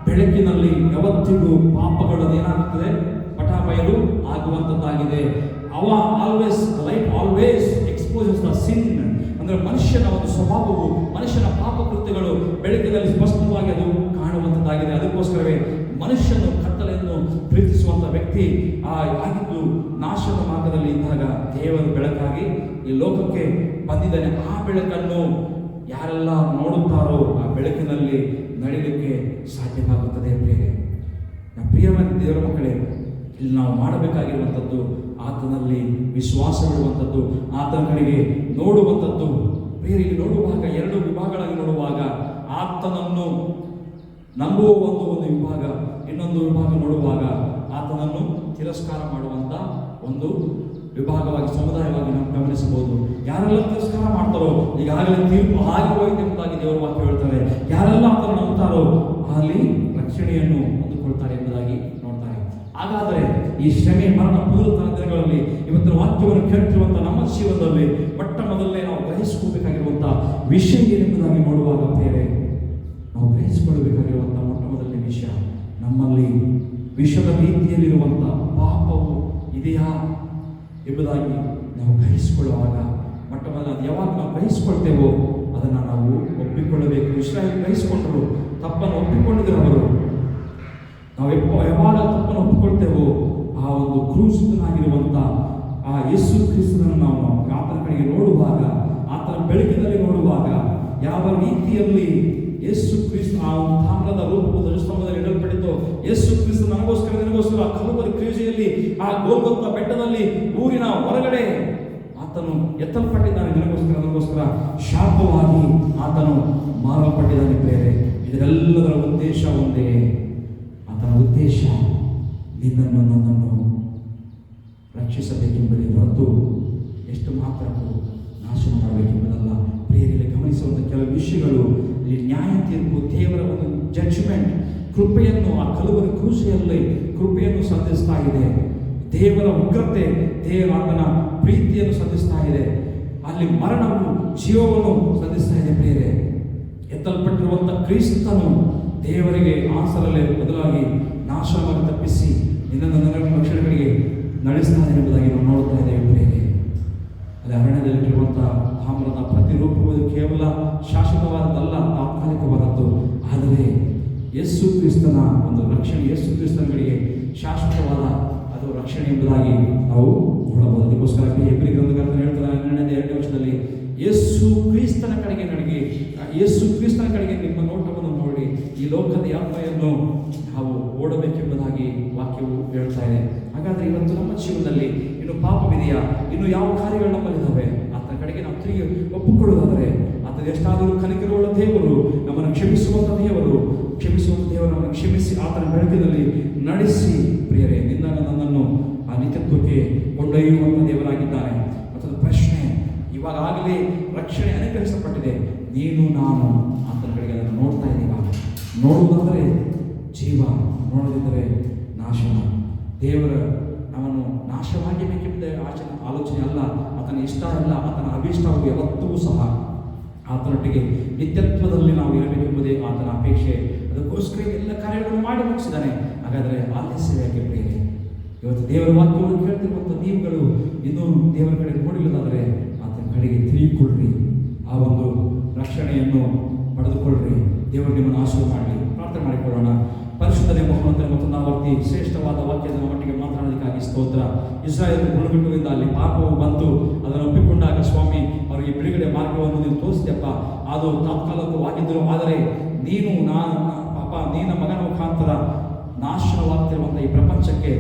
ಬೆಳಕಿನಲ್ಲಿ ಯಾವತ್ತಿಗೂ ಪಾಪಗಳು ಏನಾಗುತ್ತದೆ, ಪಟಾಬಯಲು ಆಗುವಂಥದ್ದಾಗಿದೆ. ಲೈಟ್ ಆಲ್ವೇಸ್ ಎಕ್ಸ್ಪೋಸಸ್ ದ ಸಿನ್. ಅಂದರೆ ಮನುಷ್ಯನ ಒಂದು ಸ್ವಭಾವವು, ಮನುಷ್ಯನ ಪಾಪ ಕೃತ್ಯಗಳು ಬೆಳಕಿನಲ್ಲಿ ಸ್ಪಷ್ಟವಾಗಿ ಅದು ಕಾಣುವಂಥದ್ದಾಗಿದೆ. ಅದಕ್ಕೋಸ್ಕರವೇ ಮನುಷ್ಯನು ಕತ್ತಲೆಯನ್ನು ಪ್ರೀತಿಸುವಂಥ ವ್ಯಕ್ತಿ ಆಗಿದ್ದು ನಾಶದ ಮಾರ್ಗದಲ್ಲಿ ಇದ್ದಾಗ ದೇವರು ಬೆಳಕಾಗಿ ಈ ಲೋಕಕ್ಕೆ ಬಂದಿದ್ದಾನೆ. ಆ ಬೆಳಕನ್ನು ಯಾರೆಲ್ಲ ನೋಡುತ್ತಾರೋ ಆ ಬೆಳಕಿನಲ್ಲಿ ನಡೀಲಿಕ್ಕೆ ಸಾಧ್ಯವಾಗುತ್ತದೆ. ಪ್ರಿಯವಾದ ದೇವರ ಮಕ್ಕಳೇ, ಇಲ್ಲಿ ನಾವು ಮಾಡಬೇಕಾಗಿರುವಂಥದ್ದು ಆತನಲ್ಲಿ ವಿಶ್ವಾಸವಿಡುವಂಥದ್ದು, ಆತನ ಕಡೆಗೆ ನೋಡುವಂಥದ್ದು. ಪ್ರಿಯರೇ, ಇಲ್ಲಿ ನೋಡುವಾಗ 2 ವಿಭಾಗಗಳಾಗಿ ನೋಡುವಾಗ ಆತನನ್ನು ನಂಬುವ ಒಂದು ವಿಭಾಗ, ಇನ್ನೊಂದು ವಿಭಾಗ ನೋಡುವಾಗ ಆತನನ್ನು ತಿರಸ್ಕಾರ ಮಾಡುವಂಥ ಒಂದು ವಿಭಾಗವಾಗಿ, ಸಮುದಾಯವಾಗಿ ನಾವು ಗಮನಿಸಬಹುದು. ಯಾರೆಲ್ಲ ತಿರಸ್ಕಾರ ಮಾಡ್ತಾರೋ ಈಗಾಗಲೇ ತೀರ್ಪು ಆಗಿ ಹೋಯಿತು ಎಂಬುದಾಗಿ ದೇವರ ವಾಕ್ಯ ಹೇಳ್ತಾರೆ. ಯಾರೆಲ್ಲ ಆತನ ನಂಬುತ್ತಾರೋ ಅಲ್ಲಿ ರಕ್ಷಣೆಯನ್ನು ಹೊಂದಿಕೊಳ್ತಾರೆ ಎಂಬುದಾಗಿ ನೋಡ್ತಾರೆ. ಹಾಗಾದರೆ ಈ ಶ್ರಮೆ, ಮರಣ, ಪುನರುತ್ಥಾನ ದಿನಗಳಲ್ಲಿ ಇವತ್ತಿನ ವಾಕ್ಯವನ್ನು ಕೇಳ್ತಿರುವಂಥ ನಮ್ಮ ಜೀವನದಲ್ಲಿ ಮೊಟ್ಟ ಮೊದಲೇ ನಾವು ಗ್ರಹಿಸಿಕೊಳ್ಳಬೇಕಾಗಿರುವಂಥ ವಿಷಯ ಏನೆಂಬುದಾಗಿ ನೋಡುವಾಗ ಬೇರೆ ನಾವು ಗ್ರಹಿಸಿಕೊಳ್ಳಬೇಕಾಗಿರುವಂಥ ಮೊಟ್ಟ ಮೊದಲನೇ ವಿಷಯ, ನಮ್ಮಲ್ಲಿ ವಿಷದ ರೀತಿಯಲ್ಲಿರುವಂಥ ಪಾಪವು ಇದೆಯಾ ಎಂಬುದಾಗಿ ನಾವು ಗ್ರಹಿಸಿಕೊಳ್ಳುವಾಗ ಮೊಟ್ಟ ಮೊದಲು ಅದು ಯಾವಾಗ ನಾವು ಗ್ರಹಿಸಿಕೊಳ್ತೇವೋ ಅದನ್ನು ನಾವು ಒಪ್ಪಿಕೊಳ್ಳಬೇಕು. ಇಸ್ರಾಯೇಲ್ ಗ್ರಹಿಸಿಕೊಂಡರು, ತಪ್ಪನ್ನು ಒಪ್ಪಿಕೊಂಡಿದ್ದರು ಅವರು. ನಾವು ಯಾವಾಗ ತಪ್ಪನ್ನು ಒಪ್ಪಿಕೊಳ್ತೇವೋ ಆ ಒಂದು ಕ್ರೂಸಿತನಾಗಿರುವಂಥ ಆ ಯೇಸು ಕ್ರಿಸ್ತನನ್ನು ನಾವು ಆತನ ಕಡೆಗೆ ನೋಡುವಾಗ, ಆತನ ಬೆಳಕಿನಲ್ಲಿ ನೋಡುವಾಗ ಯಾವ ರೀತಿಯಲ್ಲಿ ಯೇಸು ಕ್ರಿಸ್ತ ಆ ಒಂದು ತಾಮ್ರದ ರೂಪವು ಧ್ವಜಸ್ತಂಭದಲ್ಲಿ ಇಡಲ್ಪಟ್ಟಿತು. ಯೇಸು ಕ್ರಿಸ್ತ ನನಗೋಸ್ಕರ ಕಲುವರಿ ಕ್ರೂಸಿಯಲ್ಲಿ ಆ ಗೋಲ್ಗೊತ್ತ ಬೆಟ್ಟದಲ್ಲಿ ಊರಿನ ಹೊರಗಡೆ ಆತನು ಎತ್ತಲ್ಪಟ್ಟಿದ್ದಾನೆ. ನನಗೋಸ್ಕರ ಶಾಪವಾಗಿ ಆತನು ಮಾರಲ್ಪಟ್ಟಿದ್ದಾನೆ. ಬೇರೆ ಇದೆಲ್ಲದರ ಉದ್ದೇಶ ಒಂದೇ, ಆತನ ಉದ್ದೇಶ ನಿನ್ನನ್ನು ನನ್ನನ್ನು ರಕ್ಷಿಸಬೇಕೆಂಬುದೇ ಹೊರತು ಎಷ್ಟು ಮಾತ್ರಕ್ಕೂ ನಾಶನ ಮಾಡಬೇಕೆಂಬುದಲ್ಲ. ಪ್ರಿಯರಲ್ಲಿ ಗಮನಿಸುವಂಥ ಕೆಲವು ವಿಷಯಗಳು, ಈ ನ್ಯಾಯ ತೀರ್ಪು, ದೇವರ ಒಂದು ಜಡ್ಜ್ಮೆಂಟ್, ಕೃಪೆಯನ್ನು ಆ ಕಲುವರಿ ಕ್ರೂಸಿಯಲ್ಲಿ ಕೃಪೆಯನ್ನು ಸಂಧಿಸ್ತಾ ಇದೆ. ದೇವರ ಉಗ್ರತೆ, ಆತನ ಪ್ರೀತಿಯನ್ನು ಸಂಧಿಸ್ತಾ ಇದೆ. ಅಲ್ಲಿ ಮರಣವು ಜೀವವನ್ನು ಸಂಧಿಸ್ತಾ ಇದೆ. ಪ್ರಿಯರೇ, ಎತ್ತಲ್ಪಟ್ಟಿರುವಂಥ ಕ್ರಿಸ್ತನು ದೇವರಿಗೆ ಆಸರಲೆ ಬದಲಾಗಿ ನಾಶವನ್ನು ತಪ್ಪಿಸಿ ನಿನ್ನನ್ನು ನನ್ನ ರಕ್ಷಣೆಗಳಿಗೆ ನಡೆಸ್ತಾನೆ ಎಂಬುದಾಗಿ ನಾವು ನೋಡ್ತಾ ಇದ್ದೇವೆ. ಪ್ರಿಯರೇ, ಅಲ್ಲಿ ಅರಣ್ಯದಲ್ಲಿರುವಂಥ ತಾಮ್ರದ ಪ್ರತಿರೂಪವು ಕೇವಲ ಶಾಶ್ವತವಾದದ್ದಲ್ಲ, ತಾತ್ಕಾಲಿಕವಾದದ್ದು. ಆದರೆ ಯೇಸು ಕ್ರಿಸ್ತನ ಒಂದು ರಕ್ಷಣೆ, ಯೇಸು ಕ್ರಿಸ್ತನಿಗೆ ಶಾಶ್ವತವಾದ ಅದು ರಕ್ಷಣೆ ಎಂಬುದಾಗಿ ನಾವು ನೋಡಬಹುದು. ಅದಕ್ಕೋಸ್ಕರ ಹೆಬ್ರಿ ಗ್ರಂಥಕರ್ತನು ಹೇಳ್ತಾರೆ 12ನೇ ವರ್ಷದಲ್ಲಿ, ಯೇಸು ಕ್ರಿಸ್ತನ ಕಡೆಗೆ ನಡಿಗೆ, ಯೇಸು ಕ್ರಿಸ್ತನ ಕಡೆಗೆ ನಿಮ್ಮ ನೋಟವನ್ನು ನೋಡಿ ಈ ಲೋಕದ ಯಾತ್ರೆಯನ್ನು ನಾವು ಓಡಬೇಕೆಂಬುದಾಗಿ ವಾಕ್ಯವು ಹೇಳ್ತಾ ಇದೆ. ಹಾಗಾದರೆ ಇವತ್ತು ನಮ್ಮ ಜೀವನದಲ್ಲಿ ಇನ್ನು ಪಾಪವಿದೆಯಾ, ಇನ್ನು ಯಾವ ಕಾರ್ಯಗಳು ನಮ್ಮಲ್ಲಿದ್ದಾವೆ, ಆತನ ಕಡೆಗೆ ನಾವು ತಿರುಗಿ ಒಪ್ಪಿಕೊಳ್ಳೋದಾದರೆ ಆತನ ಎಷ್ಟಾದರೂ ಕನಿಕರವುಳ್ಳ ದೇವರು, ನಮ್ಮನ್ನು ಕ್ಷಮಿಸುವಂಥ ದೇವರು, ಕ್ಷಮಿಸುವಂಥ ದೇವರನ್ನು ಕ್ಷಮಿಸಿ ಆತನ ಬೆಳಕಿನಲ್ಲಿ ನಡೆಸಿ ಪ್ರಿಯರೇ ನಿನ್ನನ್ನು ನನ್ನನ್ನು ಆ ನಿತ್ಯತ್ವಕ್ಕೆ ಕೊಂಡೊಯ್ಯುವಂಥ ದೇವರಾಗಿದ್ದಾನೆ. ಮತ್ತೊಂದು ಪ್ರಶ್ನೆ, ಇವಾಗಲೇ ರಕ್ಷಣೆ ಅನುಗ್ರಹಿಸಲ್ಪಟ್ಟಿದೆ, ನೀನು ನಾನು ಆತನ ಕಡೆಗೆ ಅದನ್ನು ನೋಡ್ತಾ ಇದ್ದೀವ? ನೋಡುವುದಾದರೆ ಜೀವ, ನೋಡದಿದ್ದರೆ ನಾಶನ. ದೇವರ ಅವನು ನಾಶವಾಗಬೇಕೆಂಬ ಆಲೋಚನೆ ಅಲ್ಲ, ಆತನ ಇಷ್ಟ ಅಲ್ಲ, ಆತನ ಅಭಿಷ್ಟವು ಯಾವತ್ತೂ ಸಹ ಆತನೊಟ್ಟಿಗೆ ನಿತ್ಯತ್ವದಲ್ಲಿ ನಾವು ಇರಬೇಕೆಂಬುದೇ ಆತನ ಅಪೇಕ್ಷೆ. ಅದಕ್ಕೋಸ್ಕರ ಎಲ್ಲ ಕಾರ್ಯಗಳನ್ನು ಮಾಡಿ ಮುಗಿಸಿದ್ದಾನೆ. ಹಾಗಾದರೆ ಆಲಸ್ಯ ಯಾಕೆ ಪ್ರಿಯರೇ? ಇವತ್ತು ದೇವರ ವಾಕ್ಯವನ್ನು ಕೇಳ್ತಿರುವಂಥ ನೀವುಗಳು ಇನ್ನೂ ದೇವರ ಕಡೆ ನೋಡಿಲ್ಲದಾದರೆ ಆತನ ಕಡೆಗೆ ತಿರುಗಿಕೊಳ್ಳ್ರಿ, ಆ ಒಂದು ರಕ್ಷಣೆಯನ್ನು ಪಡೆದುಕೊಳ್ಳ್ರಿ. ದೇವರು ನಿಮ್ಮನ್ನು ಆಶೀರ್ವಾದ ಮಾಡಲಿ. ಪ್ರಾರ್ಥನೆ ಮಾಡಿಕೊಳ್ಳೋಣ. ಪರಿಶುದ್ಧನೇ ಮಹೋನ್ನತ ಮತ್ತೊಂದು ಆವರ್ತಿ ಶ್ರೇಷ್ಠವಾದ ವಾಕ್ಯದ ಮಟ್ಟಿಗೆ ಮಾತನಾಡೋದಕ್ಕಾಗಿ ಸ್ತೋತ್ರ. ಇಸ್ರಾಯೇಲ್ ಗುಣಗುಟ್ಟುವಿಂದ ಅಲ್ಲಿ ಪಾಪವು ಬಂತು, ಅದನ್ನು ಒಪ್ಪಿಕೊಂಡಾಗ ಸ್ವಾಮಿ ಅವರಿಗೆ ಬಿಡುಗಡೆ ಮಾರ್ಗವನ್ನು ನೀವು ತೋರಿಸಿದೆಪ್ಪ. ಅದು ತಾತ್ಕಾಲಿಕವಾಗಿದ್ದರು, ಆದರೆ ನೀನು ನಿನ್ನ ಮಗನ ಮುಖಾಂತರ ನಾಶನವಾಗ್ತಿರುವಂಥ ಈ ಪ್ರಪಂಚಕ್ಕೆ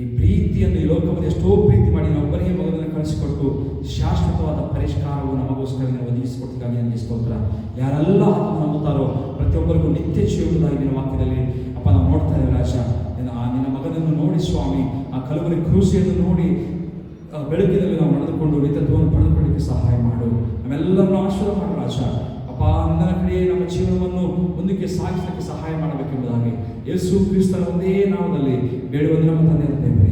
ಈ ಪ್ರೀತಿಯನ್ನು, ಈ ಲೋಕವನ್ನು ಎಷ್ಟೋ ಪ್ರೀತಿ ಮಾಡಿ ಒಬ್ಬರಿಗೆ ಮಗನನ್ನು ಕಳಿಸಿಕೊಟ್ಟು ಶಾಶ್ವತವಾದ ಪರಿಷ್ಕಾರವು ನಮಗೋಸ್ಕರ ಒದಗಿಸಿಕೊಟ್ಟಿಗಾಗಿ ನನಗೆ ಸ್ತೋತ್ರ. ಯಾರೆಲ್ಲ ನಂಬುತ್ತಾರೋ ಪ್ರತಿಯೊಬ್ಬರಿಗೂ ನಿತ್ಯ ಜೀವನದಾಗಿ ನಿನ್ನ ವಾಕ್ಯದಲ್ಲಿ ಅಪ್ಪ ನಾವು ನೋಡ್ತಾ ಇದ್ದೇವೆ ರಾಜ. ನಿನ್ನ ಮಗನನ್ನು ನೋಡಿ ಸ್ವಾಮಿ, ಆ ಕಲವರಿ ಕ್ರೂಸಿಯನ್ನು ನೋಡಿ ಬೆಳಕಿನಲ್ಲಿ ನಾವು ನಡೆದುಕೊಂಡು ನಿತ್ಯತ್ವವನ್ನು ಪಡೆದುಕೊಳ್ಳಿಕ್ಕೆ ಸಹಾಯ ಮಾಡು. ನಾವೆಲ್ಲರನ್ನು ಆಶೀರ್ವಾದ ಮಾಡು ರಾಜ. ಅಪ್ಪ ನಿನ್ನ ಕಡೆಯೇ ನಮ್ಮ ಜೀವನವನ್ನು ಮುಂದಕ್ಕೆ ಸಾಗಿಸಲಿಕ್ಕೆ ಸಹಾಯ ಮಾಡಬೇಕೆಂಬುದಾಗಿ ಯೇಸು ಕ್ರಿಸ್ತನ ಒಂದೇ ನಾಮದಲ್ಲಿ ಬೇಡುವ ನಮ್ಮ ತಂದೆ.